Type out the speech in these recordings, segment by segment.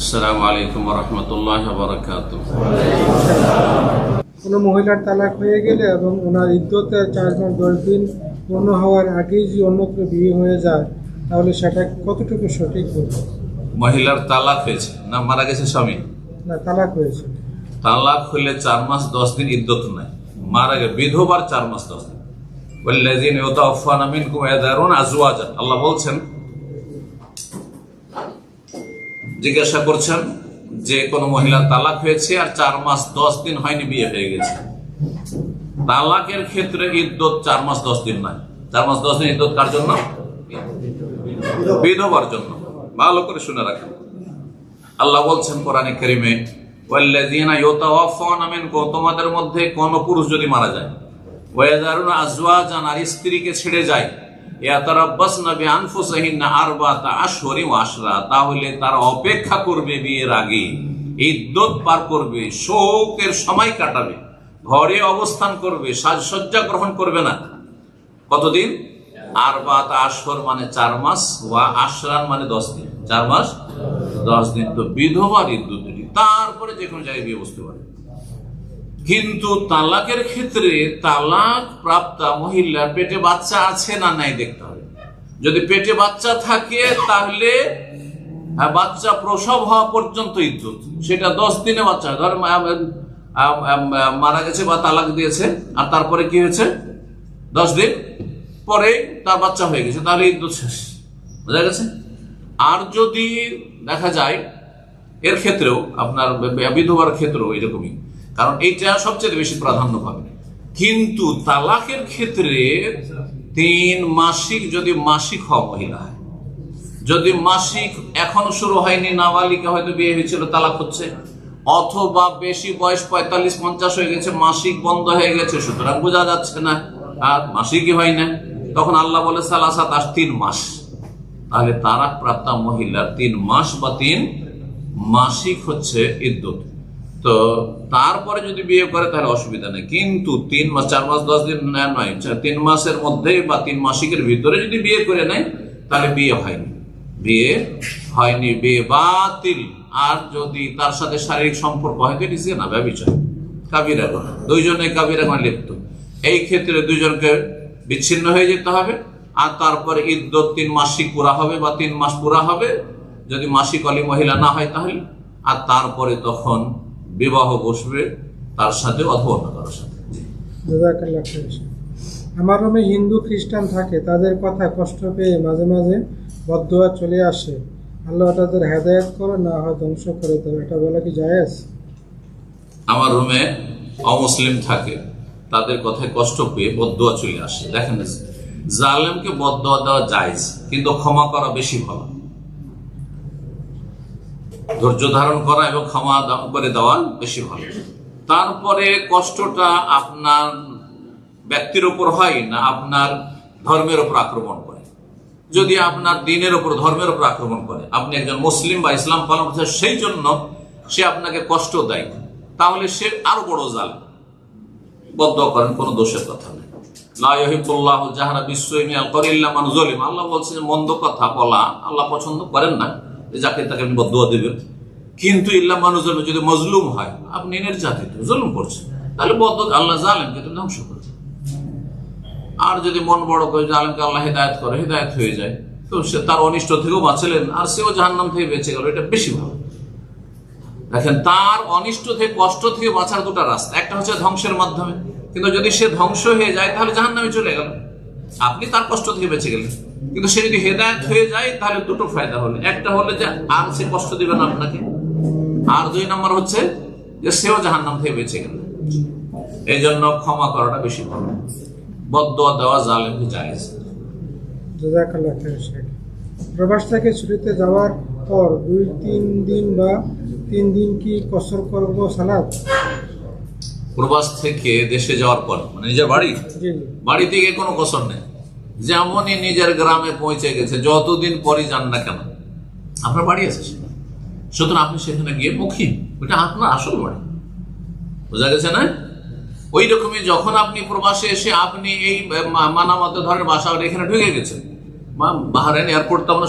আসসালামু আলাইকুম ওয়া রাহমাতুল্লাহি ওয়া বারাকাতুহু। কোনো মহিলার তালাক হয়ে গেলে এবং ওনার ইদ্যতে 4 মাস 10 দিন পূর্ণ হওয়ার আগেই যদি অন্যত্র বিয়ে হয়ে যায় তাহলে সেটা কতটুকু সঠিক হবে? মহিলার তালাক হয়েছে না মারা গেছে স্বামী? না, তালাক হয়েছে। তালাক হলে 4 মাস 10 দিন ইদ্যত নাই। মারা গেলে বিধবার 4 মাস 10 দিন। ওয়াল্লাযীনা ইউতাওফানা মিনকুম ইয়াযারুনা আযওয়াজান, আল্লাহ বলছেন, জিজ্ঞাসা করছেন যে কোন মহিলার তালাক হয়েছে আর 4 মাস 10 দিন হয়নি, বিয়ে হয়ে গেছে। তালাকের ক্ষেত্রে ইদ্যত 4 মাস 10 দিন নয়। 4 মাস 10 দিন ইদ্যত কার জন্য? বিধবার জন্য। ভালো করে শুনে রাখেন, আল্লাহ বলছেন কোরআনে কারীমে, ওয়াল্লাযীনা ইউতাওয়াফানা মিনকুম, তোমাদের মধ্যে কোন পুরুষ যদি মারা যায়, ওয়াযারুনা আযওয়াজান, আর স্ত্রীকে ছেড়ে যায়, ইয়াতারাব্বাসনা বিআনফুসিহিন্না আরবাআতা আশহুরিন ওয়া আশরা, তাহলে তারা অপেক্ষা করবে, বিয়ের আগে ইদ্যত পার করবে, শোকের সময় কাটাবে, ঘরে অবস্থান করবে, সাজসজ্জা গ্রহণ করবে না। কতদিন? আরবাআতা আশহুর মানে 4 মাস, ওয়া আশরান মানে 10 দিন। 4 মাস 10 দিন তো বিধবার ইদ্যত, তারপরে যে কোনো জায়গায় বিয়ে বসতে পারে। কিন্তু তালাকের ক্ষেত্রে তালাক প্রাপ্তা মহিলার পেটে বাচ্চা আছে না নাই দেখতে হবে। যদি পেটে বাচ্চা থাকে তাহলে বাচ্চা প্রসব হওয়া পর্যন্ত ইদ্যত, সেটা 10 দিনে বাচ্চা। ধর মারা গেছে বা তালাক দিয়েছে, আর তারপরে কি হয়েছে, 10 দিন পরে তার বাচ্চা হয়ে গেছে, তাহলে ইদ্যত শেষ। বোঝা গেছে? আর যদি দেখা যায় এর ক্ষেত্রেও, আপনার বিধবার ক্ষেত্রেও এরকমই, কারণ এইটা সবচেয়ে বেশি প্রাধান্য পাবে। কিন্তু তালাকের ক্ষেত্রে 3 মাসিক, যদি মাসিক হওয়া মহিলা হয়, যদি মাসিক এখনো শুরু হয়নি, নাবালিকা হয়তো বিয়ে হয়েছিল, তালাক হচ্ছে, অথবা বেশি বয়স 45-50 হয়ে গেছে, মাসিক বন্ধ হয়ে গেছে, সুতরাং বোঝা যাচ্ছে না আর মাসিকই হয় না, তখন আল্লাহ বলে সালাসাত, 3 মাস। তাহলে তালাক প্রাপ্তা মহিলার 3 মাস বা 3 মাসিক হচ্ছে ইদ্যত। তো তারপরে যদি বিয়ে করে তাহলে অসুবিধা নেই। কিন্তু 3 মাস, 4 মাস 10 দিন নয়, 3 মাসের মধ্যে বা 3 মাসিকের ভিতরে যদি বিয়ে করে নেয় তাহলে বিয়ে হয়নি, বিয়ে বাতিল। আর যদি তার সাথে শারীরিক সম্পর্ক হয় তো এটি জিনা, ব্যভিচার, কাবিরা গুনাহ, দুইজনে কাবিরা গুনাহে লিপ্ত। এই ক্ষেত্রে দুইজনকে বিচ্ছিন্ন হয়ে যেতে হবে, আর তারপরে ইদ্যত 3 মাসিক পুরা হবে বা 3 মাস পুরা হবে, যদি মাসিক অলি মহিলা না হয় তাহলে। আর তারপরে তখন বিবাহ বসবে তার সাথে অথবা অন্য কারোর সাথে। জাযাকাল্লাহ খাইর। আমার রুমে হিন্দু খ্রিস্টান থাকে, তাদের কথা কষ্ট পেয়ে মাঝে মাঝে বদদুয়া চলে আসে, আল্লাহ তাদের হেদায়েত করে, না হয় ধ্বংস করে দেবে, এটা বলা কি জায়েজ? আমার রুমে অমুসলিম থাকে, তাদের কথায় কষ্ট পেয়ে বদদুয়া চলে আসে। দেখেন, জালেমকে বদদুয়া দেওয়া জায়েজ, কিন্তু ক্ষমা করা বেশি ভালো। ধৈর্য ধারণ করা এবং ক্ষমা করে দেওয়া বেশি ভালো। তারপরে কষ্টটা আপনার ব্যক্তির উপর হয় না আপনার ধর্মের উপর আক্রমণ করে। যদি আপনার দিনের উপর, ধর্মের উপর আক্রমণ করে, আপনি একজন মুসলিম বা ইসলাম পালন করছেন, সেই জন্য সে আপনাকে কষ্ট দেয়, তাহলে সে আরো বড় জালেম। বদদুয়া করেন, কোনো দোষের কথা নেই। লা ইউহিব্বুল্লাহু জাহরা বিস-সুই মিনাল কওলি ইল্লা মান যালিম, আল্লাহ বলছেন মন্দ কথা বলা আল্লাহ পছন্দ করেন না, যাকে তাকে আপনি বদদুয়া দিবেন। কিন্তু ইল্লা মান যালিম, যদি মজলুম হয়, আপনি নির্যাতিত, জুলুম করছেন, তাহলে বদদুয়া, আল্লাহ জালেমকে তো ধ্বংস করে। আর যদি মন বড় করে জালেমকে আল্লাহ হেদায়েত করে, হেদায়েত হয়ে যায়, তো সে তার অনিষ্ট থেকেও বাঁচলেন, আর সেও জাহান্নাম থেকে বেঁচে গেল, এটা বেশি ভালো। দেখেন, তার অনিষ্ট থেকে, কষ্ট থেকে বাঁচার 2টা রাস্তা, একটা হচ্ছে ধ্বংসের মাধ্যমে, কিন্তু যদি সে ধ্বংস হয়ে যায় তাহলে জাহান্নামে চলে গেল, আপনি তার কষ্ট থেকে বেঁচে গেলেন। কিন্তু সে যদি হেদায়েত হয়ে যায় তাহলে 2টো ফায়দা হলো, একটা হলো যে আর সে কষ্ট দিবে না আপনাকে, আর 2 নম্বর হচ্ছে যে সেও জাহান্নাম থেকে বেঁচে গেল। এই জন্য ক্ষমা করাটা বেশি ভালো, বদদুয়া দেওয়া জালেমকে জায়েজ। জাযাকাল্লাহ খাইর। প্রবাস থেকে ছুটিতে যাওয়ার পর 2-3 দিন বা 3 দিন কি কসর করব সালাত? প্রবাস থেকে দেশে যাওয়ার পর, মানে নিজের বাড়ি থেকে কোনো কসর নেই। যেমনই নিজের গ্রামে পৌঁছে গেছে, যতদিন পরে যান না কেন, আপনার বাড়ি আছে সেখানে, সুতরাং আপনি সেখানে গিয়ে মুখিম, ওইটা আপনার আসল বাড়ি। বোঝা গেছে না? ওই রকমই যখন আপনি প্রবাসে এসে আপনি এই মানামতে ধরেন বাসা এখানে ঢুকে গেছেন, বাহরাইন এয়ারপোর্ট তো আমরা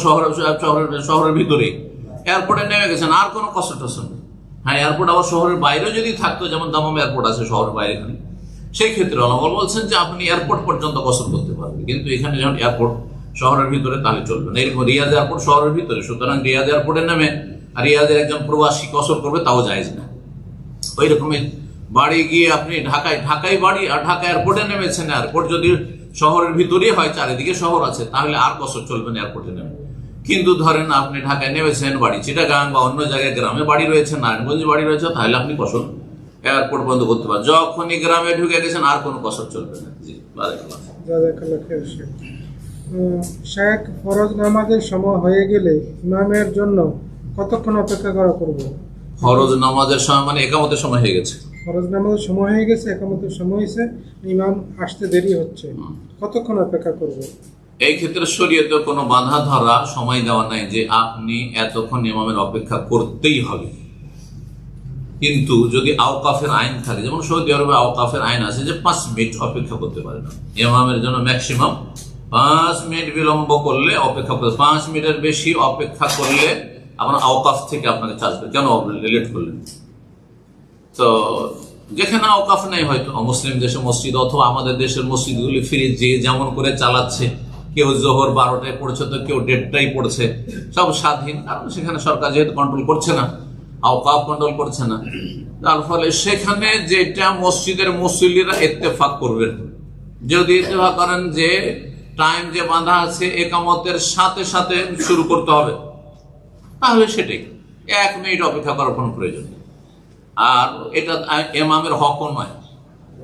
শহরের ভিতরে, এয়ারপোর্টে নেমে গেছেন, আর কোনো কষ্ট টষ্ট নেই। হ্যাঁ, এয়ারপোর্ট আবার শহরের বাইরেও যদি থাকতো, যেমন দামাম এয়ারপোর্ট আছে শহরের বাইরে, সেই ক্ষেত্রে ওলামা বলছেন যে আপনি এয়ারপোর্ট পর্যন্ত গোসল করতে পারবেন। কিন্তু এখানে যখন এয়ারপোর্ট শহরের ভিতরে, তাহলে চলবে না। এরকম রিয়াদ এয়ারপোর্ট শহরের ভিতরে, সুতরাং রিয়াদ এয়ারপোর্টে নেমে আর রিয়াদের একজন প্রবাসী গোসল করবে, তাও জায়েজ না। ওই রকমই বাড়ি গিয়ে আপনি ঢাকায় বাড়ি আর ঢাকা এয়ারপোর্টে নেমেছেন, এয়ারপোর্ট যদি শহরের ভিতরেই হয়, চারিদিকে শহর আছে, তাহলে আর গোসল চলবে না এয়ারপোর্টে নেমে। কিন্তু ধরেন আপনি ঢাকায় নেমেছেন, বাড়ি চিটাগাং বা অন্য জায়গায় গ্রামে বাড়ি রয়েছে, নারায়ণগঞ্জে বাড়ি রয়েছে, তাহলে আপনি গোসল এয়ারপোর্ট বন্ধ করতে পারেন। যখনই গ্রামে ঢুকে গেছেন আর কোনো কসর চলবে না। জি, শেখ, ফরজ নামাজের সময় হয়ে গেলে ইমামের জন্য কতক্ষণ অপেক্ষা করা করবো? ফরজ নামাজের সময় মানে একামতের সময় হয়ে গেছে, ফরজ নামাজের সময় হয়ে গেছে, একামতের সময় হয়েছে, ইমাম আসতে দেরি হচ্ছে, কতক্ষণ অপেক্ষা করবো? এই ক্ষেত্রে শরীয়তে কোনো বাধা ধরা সময় দেওয়া নাই যে আপনি এতক্ষণ ইমামের অপেক্ষা করতেই হবে। কিন্তু যদি আওকাফের আইন থাকে, যেমন সৌদি আরবে আওকাফের আইন আছে যে 5 মিনিট অপেক্ষা করতে পারে না ইমামের জন্য, ম্যাক্সিমাম 5 মিনিট বিলম্ব করলে অপেক্ষা করতে, 5 মিনিটের বেশি অপেক্ষা করলে আপনার আওকাফ থেকে আপনাকে চার্জ করে, কেন লেট করলেন। তো যেখানে আওকাফ নেই, হয়তো মুসলিম দেশের মসজিদ অথবা আমাদের দেশের মসজিদগুলি ফিরে যে যেমন করে চালাচ্ছে, কেউ জোহর 12টায় পড়ছে তো কেউ 1:30টায় পড়ছে, সব স্বাধীন, কারণ সেখানে সরকার যেহেতু কন্ট্রোল করছে না, আওকাফ কন্ট্রোল করছে না, তার ফলে সেখানে যেটা মসজিদের মুসল্লিরা ইত্তেফাক করবেন, যদি ইত্তেফাক করেন যে টাইম যে বাঁধা আছে একামতের সাথে সাথে শুরু করতে হবে, তাহলে সেটাই 1 মিনিট অপেক্ষা করার কোনো প্রয়োজন নেই। আর এটা ইমামের হকও নয়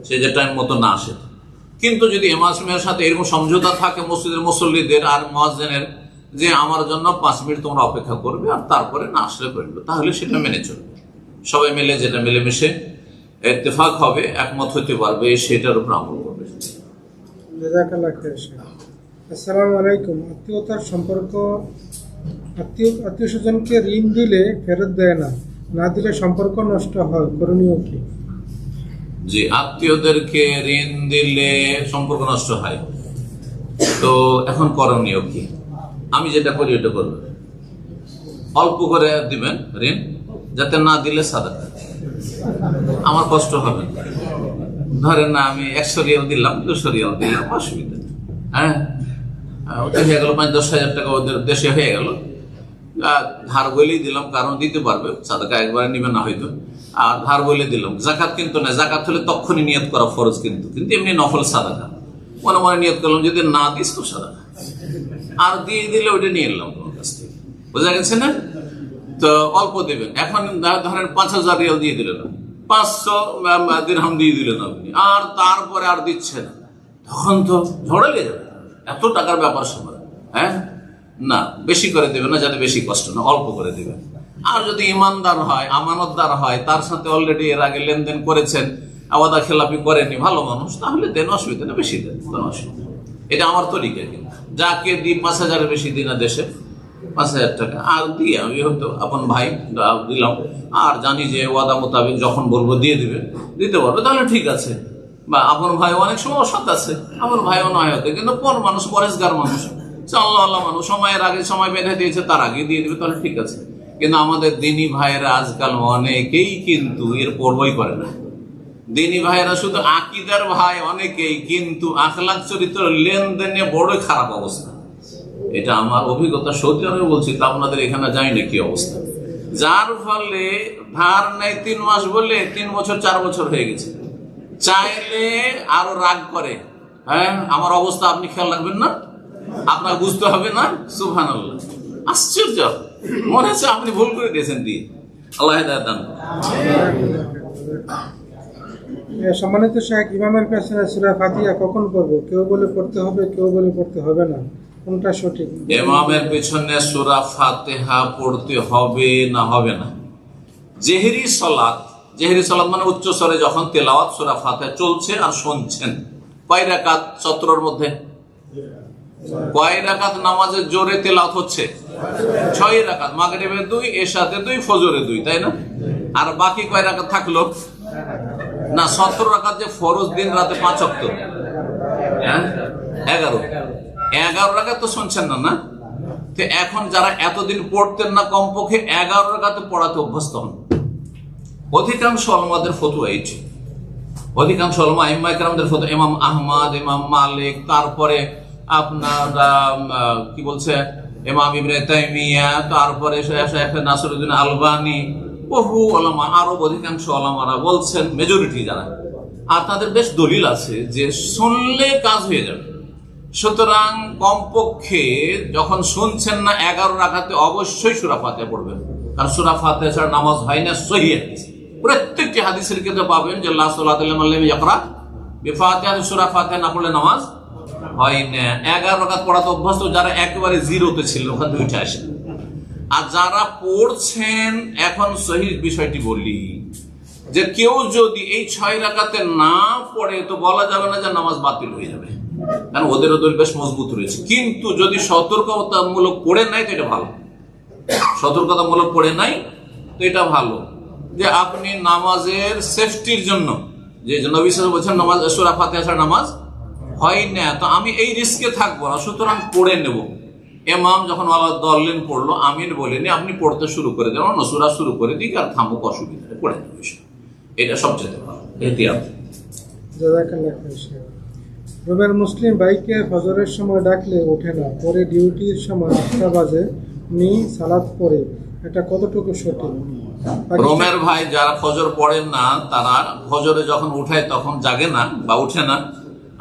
সে যে টাইম মতো না আসে। কিন্তু যদি ইমামের সাথে এরকম সমঝোতা থাকে মসজিদের মুসল্লিদের আর মুয়াজ্জিনের যে আমার জন্য 5 মিনিট তোমরা অপেক্ষা করবে আর তারপরে না আসলে করবে, তাহলে সেটা মেনে চলবে। সবাই মিলে যেটা মিলেমিশে ইত্তেফাক হবে, একমত হতে পারবে, সেটার উপর আমল করবে। আসসালামু আলাইকুম। আত্মীয়তার সম্পর্ক, আত্মীয় স্বজনকে ঋণ দিলে ফেরত দেয় না, না দিলে সম্পর্ক নষ্ট হয়, করণীয় কি? যে আত্মীয়দেরকে ঋণ দিলে সম্পর্ক নষ্ট হয়, তো এখন করণীয় কি? আমি যেটা করি ওটা করবেন, অল্প করে দিবেন ঋণ, যাতে না দিলে সাদাকা, আমার কষ্ট হবে না। ধরেন না আমি 100 রিয়াল দিলাম, 200 রিয়াল দিলাম, অসুবিধা নেই। হ্যাঁ, ওটা হয়ে গেল 5-10 হাজার টাকা ওদের দেশে হয়ে গেল, ধার বলেই দিলাম, কারণ দিতে পারবে, সাদাকা একবারে নিবে না হয়তো, আর ধার বলে দিলাম। জাকাত কিন্তু না, জাকাত হলে তখনই নিয়ত করা ফরজ, কিন্তু এমনি নফল সাদাকা মনে মনে নিয়ত করলাম, যদি না দিস তো সাদাকা, আর দিয়ে দিলে ওইটা নিয়ে এলাম তোমার কাছ থেকে, বোঝা গেছে না? তো অল্প দেবেন। এখন ধরেন 5000 রিয়াল দিয়ে দিলেন, 500 দিরহাম দিয়ে দিলেন আপনি, আর তারপরে আর দিচ্ছে না, তখন তো ঝড়ে লেগে যাবে, এত টাকার ব্যাপার সময়। হ্যাঁ, না, বেশি করে দেবেন না, যাতে বেশি কষ্ট না, অল্প করে দেবেন। আর যদি ইমানদার হয়, আমানতদার হয়, তার সাথে অলরেডি এর আগে লেনদেন করেছেন, ওয়াদা খেলাপি করেনি, ভালো মানুষ, তাহলে দেন, অসুবিধা না, বেশি দেন, কোনো অসুবিধা। এটা আমার তরিকা। কিন্তু যাকে দিই 5000-এর বেশি দিই না দেশে, 5000 টাকা আর দিই, আমি হয়তো আপন ভাই দিলাম, আর জানি যে ওয়াদা মোতাবেক যখন বলবো দিয়ে দিতে পারবে, তাহলে ঠিক আছে। বা আপন ভাই অনেক সময় অসৎ আছে, আপন ভাইও নয় হতে, কিন্তু পর মানুষ, পরেশগার মানুষ, আল্লাহ মানুষ, সময়ের আগে সময় বেঁধে দিয়েছে, তার আগে দিয়ে দিবে, তাহলে ঠিক আছে। কিন্তু আমাদের দিনী ভাইয়েরা আজকাল অনেকেই কিন্তু এর পর্বই করে না। দিনী ভাইয়েরা শুধু আকীদার ভাই অনেকেই, কিন্তু আখলাক চরিত্র লেনদেনে বড়ই খারাপ অবস্থা। এটা আমার অভিজ্ঞতা, সৌদি আরবে বলছি, তা আপনাদের এখানে জানি না কি অবস্থা। যার ফলে ধার নেই 3 মাস বলে 3 বছর 4 বছর হয়ে গেছে, চাইলে আরো রাগ করে। হ্যাঁ, আমার অবস্থা আপনি খেয়াল রাখবেন না, আপনার বুঝতে হবে না। সুবহানাল্লাহ, আশ্চর্য, মনে হচ্ছে আপনি ভুল করে দিয়েছেন দিয়ে। আল্লাহ হেদায়েত দান। সম্মানিত শেখ, ইমামের পেছনে সূরা ফাতিহা কখন পড়বো? কেউ বলে পড়তে হবে, কেউ বলে পড়তে হবে না, কোনটা সঠিক? ইমামের পেছনে সূরা ফাতিহা পড়তে হবে না হবে না, জেহরি সালাত মানে উচ্চ স্বরে যখন তেলাওয়াত সূরা ফাতিহা চলছে আর শুনছেন, কয় রাকাত? 17-র মধ্যে কয় রাকাত নামাজে জোরে তেলাওয়াত হচ্ছে? 6 রাকাত, মাগরিবে 2, এশাতে 2, ফজরে 2, তাই না? আর বাকি কয় রাকাত থাকলো? না, 17 রাকাত যে ফরজ দিন রাতে 5 ওয়াক্ত, হ্যাঁ 11 রাকাত তো শুনছেন না, না? তো এখন যারা এতদিন পড়তেন না, কমপক্ষে 11 রাকাতে পড়াতে অভ্যস্ত হন। অধিকাংশ ওলামাদের ফতোয়া এইটি, অধিকাংশ ওলামা আইম্মা ইকরামদের ফতোয়া, ইমাম আহমদ, ইমাম মালিক, তারপরে আপনার কি বলছে ইমাম ইবনে তাইমিয়া, তারপরে শেখ নাসিরউদ্দিন আলবানী, বহু ওলামা, আরো অধিকাংশ ওলামারা বলছেন, মেজরিটি যারা, আর তাদের বেশ দলিল আছে যে শুনলে কাজ হয়ে যাবে। সুতরাং কমপক্ষে যখন শুনছেন না 11 রাকাতে অবশ্যই সূরা ফাতিহা পড়বেন, কারণ সূরা ফাতিহা ছাড়া নামাজ হয় না। সহিহ হাদিস, প্রত্যেকটি হাদিসের ক্ষেত্রে পাবেন যে লা সালাতা লিমান লাম ইয়াকরা বিফাতিহা, সূরা ফাতিহা না পড়লে নামাজ হয় না। 11 রাকাত পড়াতে অভ্যস্ত যারা একেবারে জিরোতে ছিল, ওখান থেকে উঠে আসে। আর যারা পড়ছেন, এখন সহিহ বিষয়টি বলি যে কেউ যদি এই 6 রাকাতে না পড়ে তো বলা যাবে না যে নামাজ বাতিল হয়ে যাবে, কারণ ওদেরও দলিল বেশ মজবুত রয়েছে। কিন্তু যদি সতর্কতামূলক পড়ে নাই তো এটা ভালো, সতর্কতামূলক পড়ে নাই তো এটা ভালো, যে আপনি নামাজের সেফটির জন্য, যে নবী সাল্লাল্লাহু আলাইহি ওয়াসাল্লাম বলেছেন নামাজ সূরা ফাতিহা ছাড়া নামাজ হয় না, তো আমি এই রিস্কে থাকবো না, সুতরাং পড়ে নেব। ইমাম যখন দলিল পড়লো, আমির বলেনি, আপনি পড়তে শুরু করে দেন, অন্য সূরা শুরু করে দিক আর থামুক, অসুবিধা নেই, পড়ে নেব। এটা সবচেয়ে ভালো এহতিয়াত। জাযাকাল্লাহু খাইর। রোমের মুসলিম ভাইকে ফজরের সময় ডাকলে ওঠে না, পরে ডিউটির সময় 8টা বাজে উনি সালাত পড়ে, এটা কতটুকু সঠিক? রোমের ভাই যারা ফজর পড়েন না, তারা ফজরে যখন উঠায় তখন জাগে না বা উঠে না,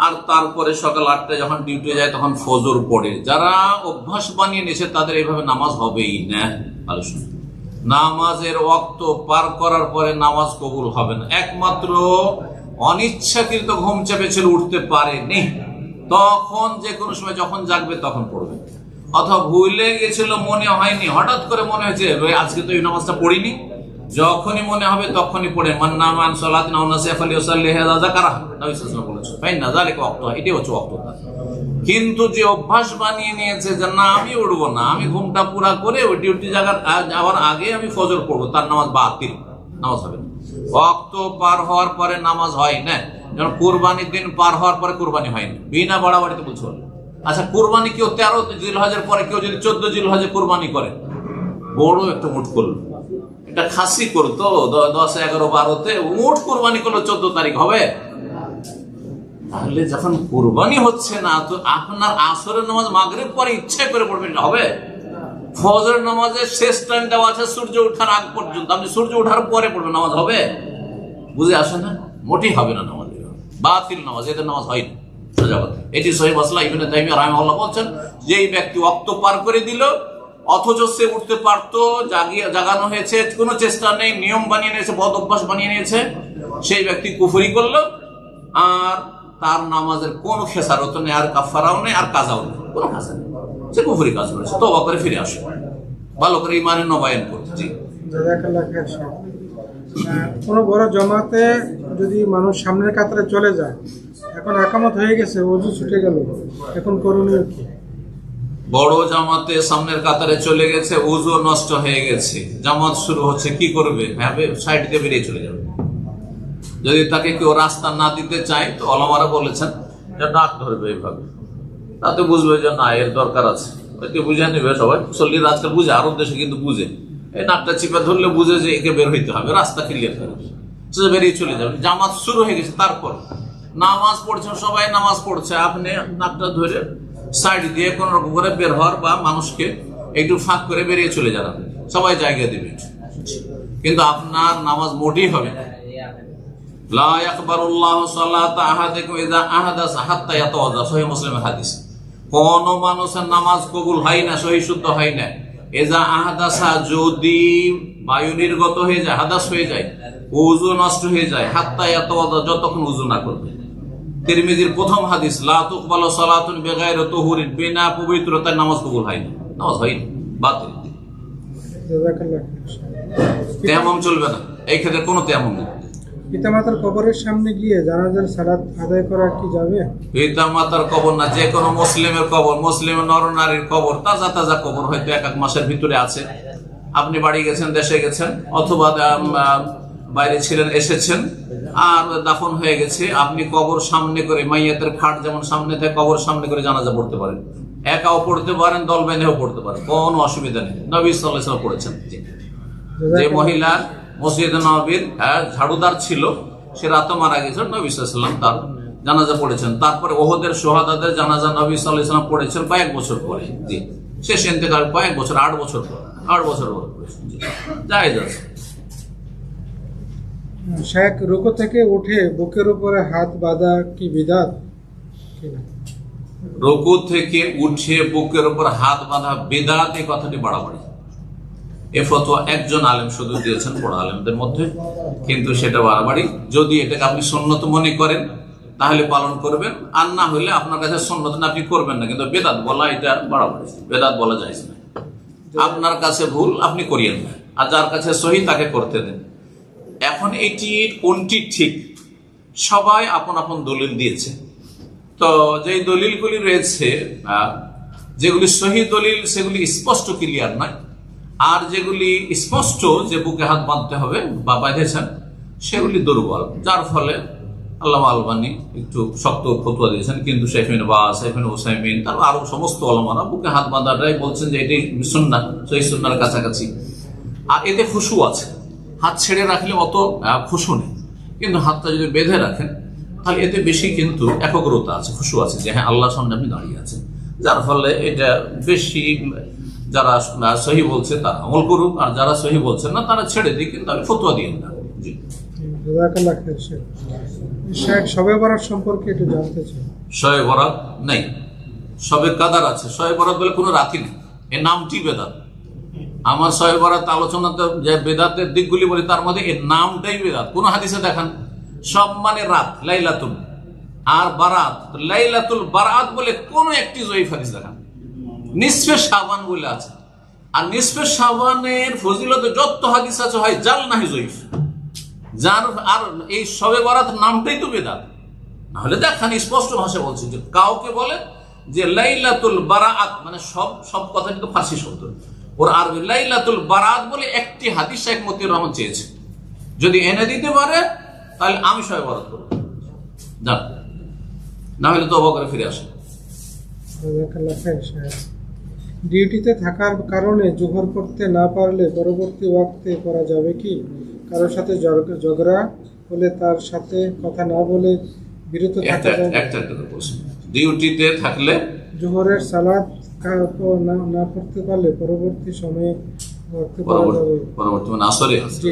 আর তারপরে সকাল 8টায় যখন ডিউটি যায় তখন ফজর পড়ে। যারা অভ্যাস বানিয়ে নিয়েছে তাদের এইভাবে নামাজ হবেই না। আলোচনা, নামাজের ওয়াক্ত পার করার পরে নামাজ কবুল হবে না। একমাত্র অনিচ্ছাকৃত ঘুম চেপে ছিল, উঠতে পারেনি, তখন যে কোনো সময় যখন জাগবে তখন পড়বে। অথবা ভুলে গেছিল, মনে হয়নি, হঠাৎ করে মনে হয়েছে আজকে তো এই নামাজটা পড়িনি, যখনই মনে হবে তখনই পড়ে। মান নামা আন সালাতিন আও নাসিয়া ফালিউসাল্লিহা ইযা যাকারাহা, নবী সাল্লাল্লাহু আলাইহি ওয়াসাল্লাম বলেছেন, ফাইন্না যালিকা ওয়াক্তুহা, এটাই হচ্ছে ওয়াক্তটা। কিন্তু যে অভ্যাস বানিয়ে নিয়েছে যে না আমি উঠবো না, আমি ঘুমটা পুরা করে ওই ডিউটি যাওয়ার আগে আমি ফজর পড়বো, তার নামাজ বাতিল, নামাজ হবে না। ওয়াক্ত পার হওয়ার পরে নামাজ হয় না। যেমন কুরবানির দিন পার হওয়ার পরে কুরবানি হয়নি, বিনা বাড়াবাড়িতে বলছো। আচ্ছা, কুরবানি কেউ 13 জিলহজের পরে, কেউ যদি 14 জিলহজে কুরবানি করে, বড় একটা মুঠ করলো, এটা খাসি করতো 10, 11, 12তে, উট কুরবানি করলো 14 তারিখ, হবে? তাহলে যখন কুরবানি হচ্ছে না, তো আপনার আসরের নামাজ মাগরিব পরে ইচ্ছা করে পড়বেন, হবে? ফজরের নামাজের শেষ টাইমটা আছে সূর্য ওঠার আগ পর্যন্ত, আপনি সূর্য ওঠার পরে পড়বেন, নামাজ হবে? বুঝে আসে না? মোটেই হবে না, নামাজ বাতিল, নামাজ, এদের নামাজ হয় না। এটি সহিহ মাসলা। ইবনে তাইমিয়া রাহিমাহুল্লাহ বলছেন যে এই ব্যক্তি ওয়াক্ত পার করে দিল, অথচ সে উঠতে পারতো, জাগানো হয়েছে, কোনো চেষ্টা নেই, নিয়ম বানিয়ে নিয়েছে, বদ অভ্যাস বানিয়ে নিয়েছে, সেই ব্যক্তি কুফরি করলো, আর তার নামাজের কোনো খেসারত নেই, আর কাফারাও নেই, আর কাজাও নেই, কোনো কাজ নেই, সে কুফরি কাজ করেছে। তওবা করে ফিরে আসে, ভালো করে ইমানের নবায়ন করতে। জি, জাযাকাল্লাহু খাইর। কোনো বড় জমাতে যদি মানুষ সামনের কাতারে চলে যায়, এখন একামত হয়ে গেছে, ওযু ছুটে গেল, এখন করণীয় কি? বড় জামাতে সামনের কাতারে চলে গেছে, ওযু নষ্ট হয়ে গেছে, জামাত শুরু হচ্ছে, কি করবে? সাইড দিয়ে বেরিয়ে চলে যাবে। যদি তাকে কেউ রাস্তা না দিতে চায়, তো ওলামারা বলেছেন যে নাক ধরবে এইভাবে, তাতে বুঝবে যে না, এর দরকার আছে, বুঝে নেবে সবাই। মুসল্লিরা আজকাল বুঝে, আরব দেশে কিন্তু বুঝে, এই নাকটা চিপে ধরলে বুঝে যে একে বের হইতে হবে, রাস্তা ক্লিয়ার করে বেরিয়ে চলে যাবে। জামাত শুরু হয়ে গেছে, তারপর নামাজ পড়ছে, সবাই নামাজ পড়ছে, আপনি নাকটা ধরে সাইড দিয়ে কোন রকম করে বের হওয়ার বা মানুষকে একটু ফাঁক করে বেরিয়ে চলে যাবেন, সবাই জায়গা দিবে, কিন্তু আপনার নামাজ মোটেই হবে না। লা ইয়াকবালুল্লাহু সালাতা আহাদিকুম ইযা আহাদাসা হাত্তা ইয়াতাওয়াজ্জা, সহিহ মুসলিমের হাদিস। কোন মানুষের নামাজ কবুল হয় না, সহি শুদ্ধ হয় না, ইযা আহাদাসা, যদি বায়ু নির্গত হয়ে যায়, হাদাস হয়ে যায়, ওযু নষ্ট হয়ে যায়, হাত্তা ইয়াতাওয়াজ্জা, যতক্ষণ ওযু না করবে। তিরমিজির প্রথম হাদিস, লা তুকবালু সালাতুন বিগাইরি তুহুরিন, বিনা পবিত্রতায় নামাজ কবুল হয় না, নামাজ হয় না, বাতিল। জাযাকাল্লাহু খাইর। তেয়াম্মুম চলবে না, এই ক্ষেত্রে কোনো তেয়াম্মুম নেই। পিতামাতার কবরের সামনে গিয়ে জানাজার সালাত আদায় করা কি যাবে? পিতামাতার কবর না, যে কোনো মুসলিমের কবর, মুসলিমের নরনারীর কবর, তাজা তাজা কবর, হয়তো 1 মাসের ভিতরে আছে, আপনি বাড়ি গেছেন, দেশে গেছেন, অথবা বাইরে ছিলেন, এসেছেন, আর দাফন হয়ে গেছে, আপনি কবর সামনে করে, মাইয়াতের খাট যেমন সামনে থাকে, কবর সামনে করে জানাজা পড়তে পারেন, একাও পড়তে পারেন, দল বেঁধেও পড়তে পারেন, কোনো অসুবিধা নেই। নবী সাল্লাল্লাহু আলাইহি ওয়াসাল্লাম পড়েছেন। যে মহিলা মসজিদ নববীর ঝাড়ুদার ছিল, সে রাতে মারা গেছে, নবী সাল্লাল্লাহু আলাইহি ওয়াসাল্লাম তার জানাজা পড়েছেন। তারপরে ওহদের সোহাদাদের জানাজা নবী সাল্লাল্লাহু আলাইহি ওয়াসাল্লাম পড়েছেন কয়েক বছর পরে। জি, শেষ ইন্তেকাল কয়েক বছর, 8 বছর পর, 8 বছর পর পড়েছেন। জায়েজ আছে। শেখ, রুকু থেকে উঠে বুকের উপরে হাত বাঁধা কি বিদআত কিনা? রুকু থেকে উঠে বুকের উপর হাত বাঁধা বিদআত, এই কথাটি বাড়াবাড়ি। এ ফতোয়া একজন আলেম শুধু দিয়েছেন বড় আলেমদের মধ্যে, কিন্তু সেটা বাড়াবাড়ি। যদি এটাকে আপনি সুন্নত মনে করেন তাহলে পালন করবেন, আর না হলে আপনার কাছে সুন্নত না, আপনি করবেন না। কিন্তু বেদাত বলা এটা বাড়াবাড়ি, বেদাত বলা যায় না। আপনার কাছে ভুল, আপনি করিয়েন না, আর যার কাছে সহি তাকে করতে দেন। এখন এটি কোনটি ঠিক, সবাই আপন আপন দলিল দিয়েছে। তো যেই দলিলগুলি রয়েছে, যেগুলি সহি দলিল, সেগুলি স্পষ্ট ক্লিয়ার নয়। আর যেগুলি স্পষ্ট যে বুকে হাত বাঁধতে হবে বা বাঁধেছেন, সেগুলি দুর্বল, যার ফলে আল্লামা আলবানী একটু শক্ত ফতোয়া দিয়েছেন। কিন্তু শেখ বিন বাজ, শেখ বিন উসাইমিন, তারপর আরো সমস্ত ওলামারা বুকে হাত বাঁধাটাই বলছেন যে এটাই সুন্নাহ, সহিহ সুন্নাহর কাছাকাছি। আর এতে খুশু আছে, হাত ছেড়ে রাখলে অত খুশু নেই, কিন্তু হাতটা যদি বেঁধে রাখেন তাহলে এতে বেশি কিন্তু একগ্রতা আছে, খুশু আছে, যে হ্যাঁ আল্লাহর সামনে আপনি দাঁড়িয়ে আছেন। যার ফলে এটা বেশি, যারা সহি বলছে তারা আমল করুক, আর যারা সহি বলছেন না তারা ছেড়ে দিক, কিন্তু আমি ফতোয়া দিই না। জি, জাযাকাল্লাহ খাইর। শেখ, শবে বরাত সম্পর্কে একটু জানতে চাই। শবে বরাত নেই, শবে কাদার আছে। শবে বরাত বলে কোনো রাতি নেই, এর নামটি বেদাত। আমার শবে বরাত আলোচনাতে যে বেদাতের দিকগুলি বলি, তার মধ্যে এর নামটাই বেদাত। কোন হাদিসে দেখান সব মানে রাত, লাইলাতুল আর বারাত, লাইলাতুল বারাত বলে কোন একটি জয়ীফ হাদিস দেখান। নিসফে শাবান বলে আছে, আর নিসফে শাবানের ফজিলতে যত হাদিস আছে হয় জাল নাহি জয়ীফ। যার আর এই শবে বরাত নামটাই তো বেদাত। না হলে দেখান স্পষ্ট ভাষা বলছে যে কাউকে বলে যে লাইলাতুল বারাত, মানে সব সব কথা কিন্তু ফার্সি শব্দ, ওর আরবি লাইলাতুল বারাত বলে একটি হাদিস শেখ মতিউর রহমান চেয়েছে। যদি এনে দিতে পারে তাহলে আমি শবে বরাত করবো, জান, না হলে তওবা করে ফিরে আসে। জাযাকাল্লাহ খাইর। শেখ, ডিউটিতে থাকার কারণে জোহর পড়তে না পারলে পরবর্তী ওয়াক্তে করা যাবে কি? কারোর সাথে ঝগড়া হলে তার সাথে কথা না বলে বিরত থাকা যাবে? একটা প্রশ্ন, ডিউটিতে থাকলে জোহরের সালাত না পড়তে পারলে পরবর্তী সময়ে ওয়াক্তে করা যাবে? পরবর্তী মানে আসরে জি।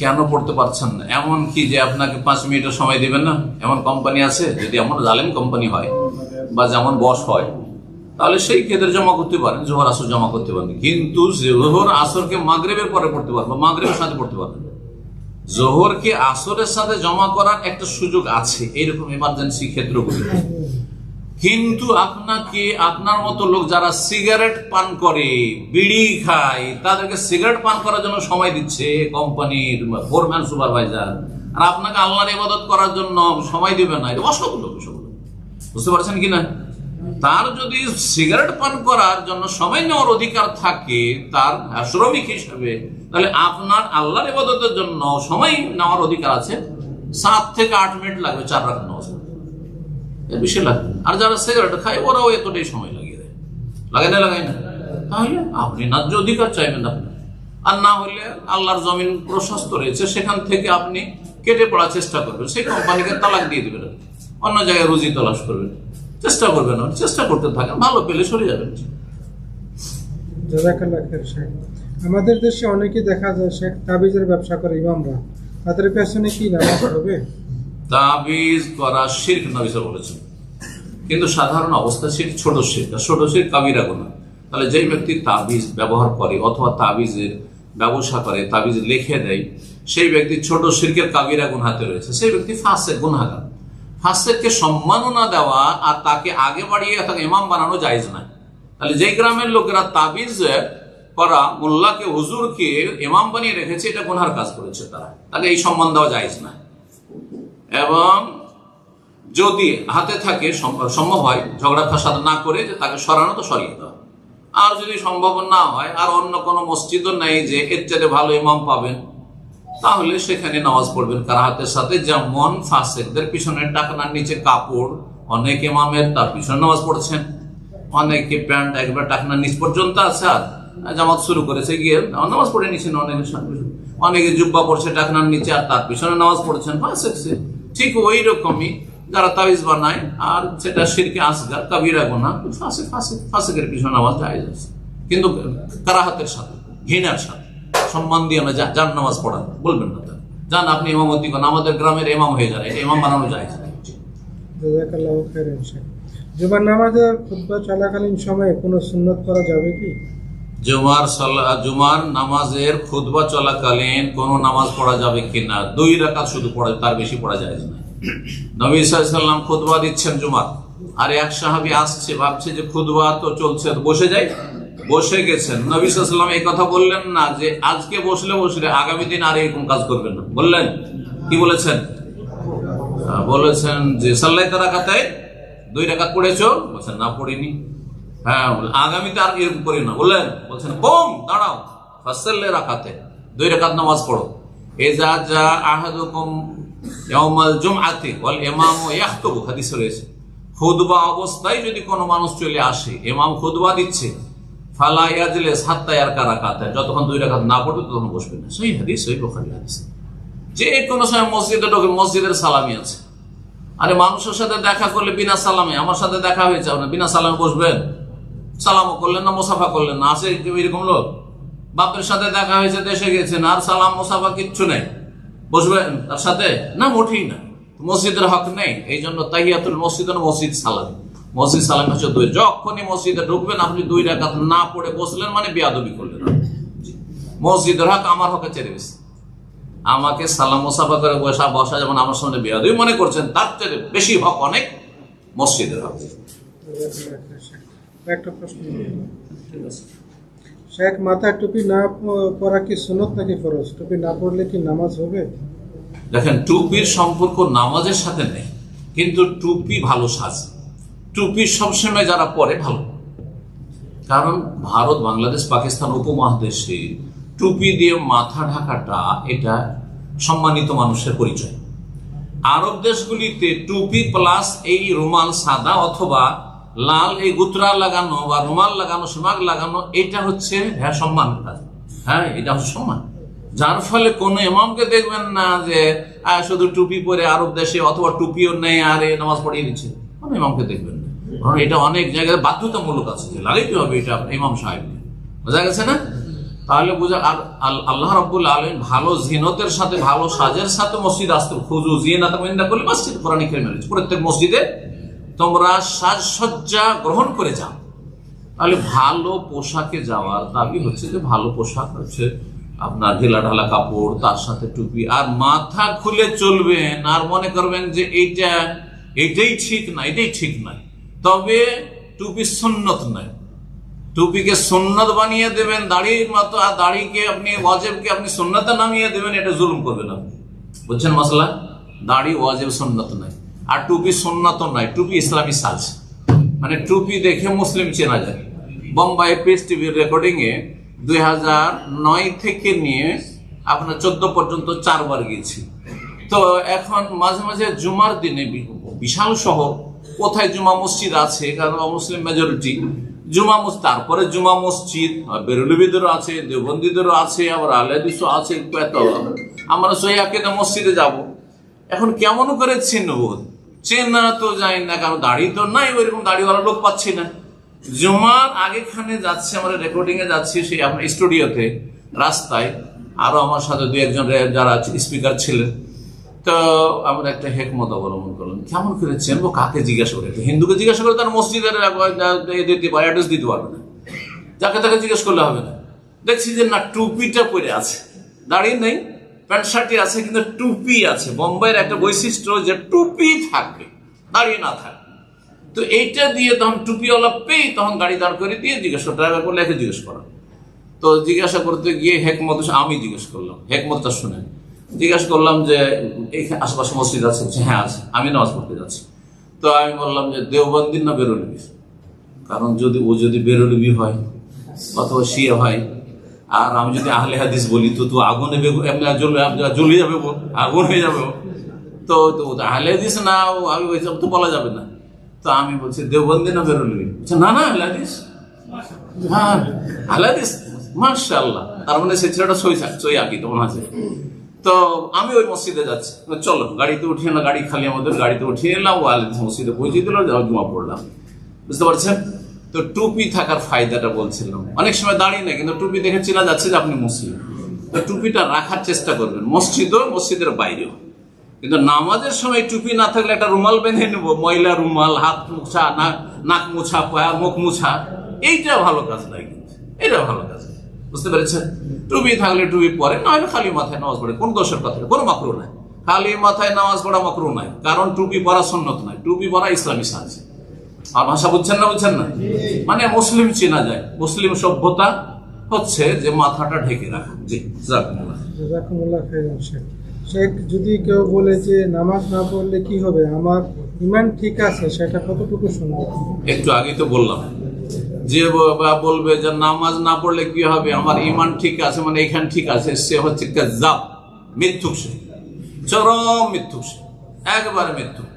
কেন পড়তে পারছেন না? এমন কি যে আপনাকে 5 মিনিটের সময় দিবেন না? এমন কোম্পানি আছে? যদি এমন জালেম কোম্পানি হয় বা যেমন বস হয়, তাহলে সেই ক্ষেত্রে জমা করতে পারেন, জোহর আসর জমা করতে পারেন। কিন্তু জোহর আসরকে মাগরিবের পরে পড়তে পারবেন, মাগরিবের সাথে পড়তে পারবেন। জোহরকে আসরের সাথে জমা করার একটা সুযোগ আছে এইরকম ইমার্জেন্সি ক্ষেত্রগুলি। কিন্তু আপনাকে, আপনার মতো লোক যারা সিগারেট পান করে, বিড়ি খায়, তাদেরকে সিগারেট পান করার জন্য সময় দিচ্ছে কোম্পানির ফোরম্যান, সুপারভাইজার, আর আপনাকে আল্লাহর ইবাদত করার জন্য সময় দিবে না। এটা অসৎ লোক, বুঝতে পারছেন কিনা? তার যদি সিগারেট পান করার জন্য সময় নেওয়ার অধিকার থাকে তার শ্রমিক হিসেবে, তাহলে আপনার আল্লাহর ইবাদতের জন্য সময় নেওয়ার অধিকার আছে। 7 থেকে 8 মিনিট লাগবে 4 রাকাত নামাজ, এর বেশি লাগবে। আর যারা সিগারেট খায় ওরাও এতটাই সময় লাগিয়ে দেয়, লাগাই না। তাহলে আপনি ন্যায্য অধিকার চাইবেন আপনি, আর না হলে আল্লাহর জমিন প্রশস্ত রয়েছে, সেখান থেকে আপনি কেটে পড়ার চেষ্টা করবেন। সেই কোম্পানিকে তালাক দিয়ে দিবেন, অন্য জায়গায় রুজি তলাশ করবেন, চেষ্টা করবেন, চেষ্টা করতে থাকেন, ভালো পেলে সরে যাবেন। জাযাকাল্লাহ খাইর। শেখ, আমাদের দেশে অনেকে দেখা যায় শেখ তাবিজের ব্যবসা করে ইমামরা, তাদের পেছনে কি নামাজ হবে? তাবিজ করা শিরক নবী সাল্লাল্লাহু আলাইহি ওয়াসাল্লাম বলেছেন, কিন্তু সাধারণ অবস্থা শিরক, ছোট শিরক, ছোট শিরক কাবিরা গুনাহ। তাহলে যেই ব্যক্তি তাবিজ ব্যবহার করে অথবা তাবিজের ব্যবসা করে, তাবিজ লিখে দেয়, সেই ব্যক্তি ছোট শিরকের কাবিরা গুনাহতে রয়েছে। সেই ব্যক্তি ফাসিক, গুনাহগার। ফাসিককে সম্মাননা দেওয়া আর তাকে আগে বাড়িয়ে তাকে ইমাম বানানো জায়েজ নয়। তাহলে যেই গ্রামের লোকেরা তাবিজ করা মোল্লাকে, হুজুরকে ইমাম বানিয়ে রেখেছে, এটা গুনাহর কাজ করেছে তারা, তাকে এই সম্মান দেওয়া জায়েজ নয়। এবং যদি হাতে থাকে, সম্ভব হয় ঝগড়া ফাসাদ না করে যে তাকে সরানো, তো সরিয়ে দেওয়া। আর যদি সম্ভব না হয়, আর অন্য কোনো মসজিদও নেই যে এর চেয়ে ভালো ইমাম পাবেন, তাহলে সেখানে নামাজ পড়বেন কারাহাতের সাথে। যেমন ফাসিকদের পিছনে টাকনার নিচে কাপড় অনেক ইমামের তার পিছনে নামাজ পড়ছেন, অনেকে প্যান্ট একবার টাকনা নিচ পর্যন্ত আছে আর জামাত শুরু করেছে গিয়ে নামাজ পড়ে নিচ্ছেন, অনেকে জুব্বা পড়ছে টাকনার নিচে আর তার পিছনে নামাজ পড়ছেন। ঠিক ওই রকমই যারা তাবিজ বানায় আর সেটা শিরকে আসগার কাবিরা গুনাহ, ফাসিকের পিছনে নামাজ জায়েজ আছে, কিন্তু কারাহাতের সাথে, ঘৃণার সাথে, সম্মান দিয়ে আমরা যান নামাজ পড়ান বলবেন না, তার যান আপনি ইমামতি করেন, আমাদের গ্রামের ইমাম হয়ে যান, এটা ইমাম বানানো যায়। জাযাকাল্লাহু খাইরান। জুমার নামাজে খুতবা চলাকালীন সময়ে কোনো সুন্নত করা যাবে কি? জুমার নামাজের খুতবা চলাকালীন কোন নামাজ পড়া যাবে কিনা? 2 রাকাত শুধু পড়া, তার বেশি পড়া যায় না। নবী সাল্লাল্লাহু আলাইহি ওয়াসাল্লাম খুতবা দিচ্ছেন জুমার, আর এক সাহাবী আসছে, ভাবছে যে খুতবা তো চলছে, বসে যাই, বসে গেছেন। নবী সাল্লাল্লাহু আলাইহি ওয়াসাল্লাম এই কথা বললেন না যে আজকে বসলে আগামী দিন আর এরকম কাজ করবেন না, বললেন কি বলেছেন? বলেছেন যে সাল্লাইতা রাকাতে, 2 রাকাত পড়েছো? বলছেন না পড়িনি। হ্যাঁ, আগামীতে আর এরকম করি না, বললেন? বলছেন কম দাঁড়াও, ফাসাল্লি রাকাতে, 2 রাকাত নামাজ পড়ো। ইজা জা আহাদুকুম ইয়াউমাল জুমআতি ওয়াল ইমামু ইয়াখতুবু, হাদিসে রয়েছে, খুতবা অবস্থায় যদি কোনো মানুষ চলে আসে, ইমাম খুতবা দিচ্ছে, ফালা ইয়াজলিস হাত্তা ইয়ারকা রাকাতে, যতক্ষণ 2 রাকাত না পড়বে ততক্ষণ বসবে না। সহিহ হাদিস, সহিহ বুখারী হাদিস। যে কোনো সময় মসজিদে ঢোকে, মসজিদের সালামি আছে, আরে মানুষের সাথে দেখা করলে বিনা সালামে, আমার সাথে দেখা হয়েছে, আপনার বিনা সালামে বসবেন? সালামও করলেন না, মুসাফা করলেন না, আছে এরকম লোক? বাপের সাথে দেখা হয়েছে, দেশে গেছেন, আর সালাম মুসাফা কিচ্ছু নেই, বসবেন তার সাথে? না, মোটেই না। মসজিদের হক নেই। এই জন্য তাহিয়াতুল মসজিদ, মসজিদ সালামি, মসজিদ সালামি হচ্ছে 2। যখনই মসজিদে ঢুকবেন আপনি 2 রাকাত না পড়ে বসলেন মানে বেয়াদবি করলেন। মসজিদের হক আমার হকে চেয়ে বেশি, আমাকে সালাম মুসাফা করে বসা যেমন আমার সামনে বেয়াদবি মনে করছেন, তার চেয়ে বেশি হক অনেক মসজিদের হক। একটা প্রশ্ন, শেখ, মাথায় টুপি না পরা কি সুন্নত নাকি ফরজ? টুপি না পরলে কি নামাজ হবে? দেখেন, টুপির সম্পর্ক নামাজের সাথে নেই, কিন্তু টুপি ভালো সাজ, টুপি সবসময় যারা পরে ভালো। কারণ ভারত, বাংলাদেশ, পাকিস্তান উপমহাদেশে টুপি দিয়ে মাথা ঢাকাটা এটা সম্মানিত মানুষের পরিচয়। আরব দেশগুলিতে টুপি প্লাস এই রুমাল সাদা অথবা লাল, এই গুতরা লাগানো বা রুমাল লাগানো, সুমাগ লাগানো, এটা হচ্ছে সম্মানের কাজ। হ্যাঁ, এটা হচ্ছে সম্মান। যার ফলে কোন ইমামকে দেখবেন না যে শুধু টুপি পরে আরব দেশে, অথবা টুপিও নেই আর নামাজ পড়িয়ে দিচ্ছে, কোন ইমামকে দেখবেন না। কারণ এটা অনেক জায়গায় বাধ্যতামূলক আছে যে লাগাইতে হবে এটা ইমাম সাহেবকে, বোঝা গেছে না? তাহলে বোঝা। আর আল্লাহ রাব্বুল আলামিন ভালো জিনতের সাথে, ভালো সাজের সাথে মসজিদ আসতে, খুজু জিনাতাকুম ইনদা কুল্লি মসজিদ, কোরআনে কারিমে রয়েছে, প্রত্যেক মসজিদে তোমরা সাজসজ্জা গ্রহণ করে যাও। তাহলে ভালো পোশাকে যাওয়ার দাবি হচ্ছে যে ভালো পোশাক হচ্ছে আপনার ঢিলা ঢালা কাপড়, তার সাথে টুপি, আর মাথা খুলে চলবেন। আর মনে করবেন যে এটাই ঠিক না, এটাই ঠিক নয়, তবে টুপি সুন্নত নয়। টুপিকে সুন্নত বানিয়ে দেবেন দাড়ির মতো, আর দাড়িকে আপনি ওয়াজিবকে আপনি সুন্নতে নামিয়ে দেবেন, এটা জুলুম করবেন আপনি। বুঝছেন মাসলা? দাড়ি ওয়াজিব সুন্নত নয়, আর টুপি সুন্নত নয়। টুপি ইসলামী সাজ, মানে টুপি দেখে মুসলিম চেনা যায়। বোম্বাই পিস টিভির রেকর্ডিং এ 2009 থেকে নিয়ে আপনার 14 পর্যন্ত 4 বার গিয়েছি। তো এখন মাঝে মাঝে জুমার দিনে, বিশাল শহর, কোথায় জুমা মসজিদ আছে, কারণ মুসলিম মেজরিটি, জুমা মসজিদ, তারপরে জুমা মসজিদ বেরলবিদেরও আছে, দেওবন্দীদেরও আছে, আবার আহলে হাদিসও আছে। আমরা সহিহ আকীদা মসজিদে যাব, এখন কেমন করে চিনবো? চেনা তো যায় না, কারণ দাড়ি তো নাই, ওইরকম দাড়িওয়ালা লোক পাচ্ছি না। জুমার আগেখানে যাচ্ছি, আমরা রেকর্ডিং এ যাচ্ছি, সেই আপনার স্টুডিওতে, রাস্তায় আরো আমার সাথে 2-1 যারা স্পিকার ছিলেন। তো আমরা একটা হেকমত অবলম্বন করলাম, কেমন করে চেনবো, কাকে জিজ্ঞাসা করে? হিন্দুকে জিজ্ঞাসা করে তার মসজিদের অ্যাড্রেস দিতে পারবে না, যাকে তাকে জিজ্ঞেস করলে হবে না। দেখছি যে না, টুপিটা পরে আছে, দাড়ি নেই, প্যান্ট শার্টই আছে, কিন্তু টুপি আছে। বোম্বাইয়ের একটা বৈশিষ্ট্য যে টুপি থাকবে, দাঁড়িয়ে না থাকবে। তো এইটা দিয়ে তখন টুপিওয়ালা পেয়ে তখন গাড়ি দাঁড় করে দিয়ে জিজ্ঞাসা, ড্রাইভার করলে একে জিজ্ঞেস করা। তো জিজ্ঞাসা করতে গিয়ে হেকমত, আমি জিজ্ঞেস করলাম, হেকমতটা শুনে জিজ্ঞাসা করলাম যে এইখানে আশেপাশে মসজিদ আছে? হ্যাঁ আছে, আমি নামাজ পড়তে যাচ্ছি। তো আমি বললাম যে দেওবন্দি না বেরলবি? কারণ যদি বেরলবি হয় অথবা শিয়া হয়, আর আমি যদি আহলে হাদিস বলি তো আগুনে জ্বলে যাবে, আগুন হয়ে যাবে। তো আহলে হাদিস না, আমি তো বলা যাবে না। তো আমি বলছি দেওবন্দি না বেরোলি, না না আহলে হাদিস, হ্যাঁ আহলে হাদিস, মাশাআল্লাহ। তার মানে সে ছেলেটা সই আকীদা মনে আছে। তো আমি ওই মসজিদে যাচ্ছি, চলো গাড়িতে উঠিয়ে না, গাড়ি খালি আমাদের, গাড়িতে উঠিয়ে এলাম, ও আহলে হাদিস মসজিদে পৌঁছে দিল, জুমা পড়লাম। বুঝতে পারছেন? তো টুপি থাকার ফায়দাটা বলছিলাম। অনেক সময় দাঁড়িয়ে না, কিন্তু টুপি দেখে চেনা যাচ্ছে যে আপনি মুসলিম। তো টুপিটা রাখার চেষ্টা করবেন, মসজিদের বাইরেও। কিন্তু নামাজের সময় টুপি না থাকলে একটা রুমাল বেঁধে নেবো, ময়লা রুমাল, হাত মুছা, নাক মুছা, মুখ মুছা, এইটা ভালো কাজ নয়, কিন্তু এটা ভালো কাজ। বুঝতে পেরেছেন? টুপি থাকলে টুপি পরে, না হলে খালি মাথায় নামাজ পড়ে, কোন দোষের কথা, কোনো মাকরু নাই। খালি মাথায় নামাজ পড়া মাকরু নাই, কারণ টুপি পরা সুন্নত নয়, টুপি পরা ইসলামী সাজ। আর ভাষা বুঝছেন না? বুঝছেন না? মানে মুসলিম চেনা যায়, মুসলিম সভ্যতা হচ্ছে যে মাথাটা ঢেকে রাখা। জি, জাযাকুমুল্লাহ খাইরান। শেখ, যদি কেউ বলে যে নামাজ না পড়লে কি হবে, আমার ইমান ঠিক আছে, সেটা কতটুকু সম্ভব? একটু আগে তো বললাম যে বলবে যে নামাজ না পড়লে কি হবে, আমার ইমান ঠিক আছে, মানে এখান ঠিক আছে, সে হচ্ছে কাযযাব, মিথ্যুক, সে চরম মিথ্যুক, সে একবারে মিথ্যুক।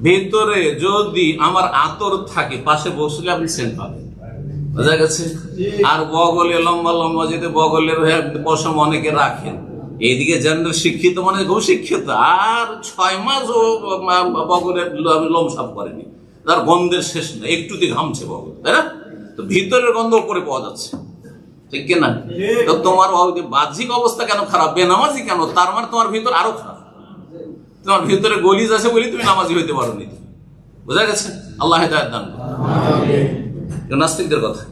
ভিতরে যদি আমার আতর থাকে, পাশে বসলে আপনি সেন্ট পাবেন, বোঝা গেছে? আর বগলে লম্বা লম্বা যেতে বগলের পশম অনেকে রাখেন, এইদিকে জেনারেল শিক্ষিত মানে খুব শিক্ষিত, আর 6 মাস ও বগলের লোম সাফ করেনি, তার গন্ধের শেষ নেই, একটুতে ঘামছে বগল, তাই না? তো ভিতরের গন্ধ উপরে পাওয়া যাচ্ছে, ঠিক কিনা? তো তোমার বাহ্যিক অবস্থা কেন খারাপ, বেনামাজি কেন, তার মানে তোমার ভিতর আরো খারাপ। তোমার ভিতরে গলিজ আছে বলি তুমি নামাজি হইতে পারো নি, বোঝা গেছে? আল্লাহ হেদায়েত দান করুন। নাস্তিকদের কথা।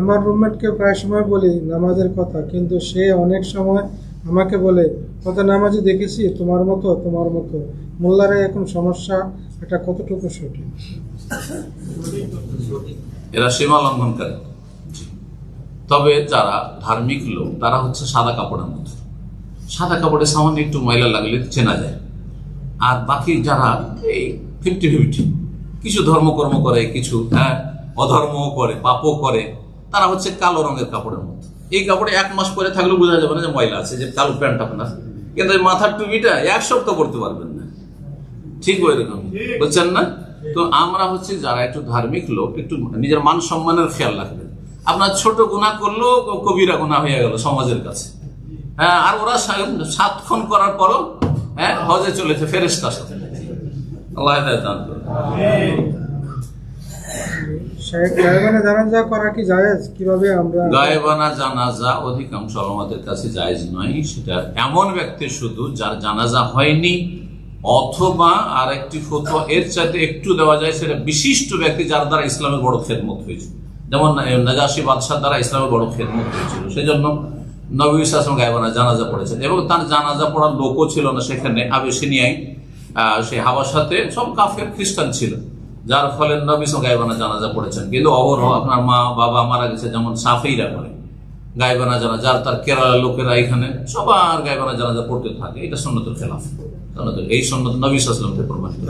আমার রুমমেটকে প্রায় সময় বলি নামাজের কথা, কিন্তু সে অনেক সময় আমাকে বলে, কত নামাজি দেখেছি তোমার মতো। মোল্লারা এখন সমস্যা, এটা কতটুকু সঠিক? এরা সীমা লঙ্ঘন করে। তবে যারা ধার্মিক লোক তারা হচ্ছে সাদা কাপড়ের মতো, সাদা কাপড়ে সামান্য একটু ময়লা লাগলে চেনা যায়। আর বাকি যারা এই 50-50, কিছু ধর্মকর্ম করে, কিছু অধর্মও করে, পাপও করে, তারা হচ্ছে কালো রঙের কাপড়ের মতো। এই কাপড়ে 1 মাস পরে থাকলেও বোঝা যাবে না যে ময়লা আছে, যে কালো প্যান্ট আপনার। কিন্তু মাথার টুপিটা 1 সপ্তাহ পরতে পারবেন না, ঠিক ওই রকম, বুঝছেন না? তো আমরা হচ্ছে যারা একটু ধার্মিক লোক, একটু নিজের মান সম্মানের খেয়াল রাখবেন। আপনার ছোট গুনাহ করলেও কবিরা গুনাহ হয়ে গেল সমাজের কাছে। হ্যাঁ, আর ওরা 7 খুন করার পরও হজে চলেছে ফেরেশতার সাথে। আল্লাহ হেদায়েত দান করুন। গায়েবানা জানাজা করা কি জায়েজ? কিভাবে আমরা গায়েবানা জানাজা অধিকাংশ আমাদের কাছে জায়েজ নয়। সেটা এমন ব্যক্তি শুধু যার জানাজা হয়নি, অথবা আর একটি ফতোয়া এর চাইতে একটু দেওয়া যায়, সেটা বিশিষ্ট ব্যক্তি যার দ্বারা ইসলামের বড় খেদমত হয়েছে, যেমন নাজাশী বাদশাহ দ্বারা ইসলামের বড় খেদমত হয়েছিল, সেই জন্য নবী সাল্লাল্লাহু আলাইহি ওয়াসাল্লাম গায়েবানা জানাজা পড়েছেন। এবং তার জানাজা পড়ার লোকও ছিল না সেখানে, আবিসিনিয়ায়, সেই হাবাসাতে সব কাফের খ্রিস্টান ছিল, যার ফলে নবী সাল্লাল্লাহু আলাইহি ওয়াসাল্লাম গায়েবানা জানাজা পড়েছেন। কিন্তু অবরহ আপনার মা বাবা মারা গেছে, যেমন সাফিরা করে গায়েবানা জানাজা, যার তার কেরালার লোকেরা এখানে সবার গায়েবানা জানাজা পড়তে থাকে, এটা সুন্নতের খেলাফ। এই সুন্নত নবী সাল্লাল্লাহু আলাইহি ওয়াসাল্লাম থেকে প্রমাণিত।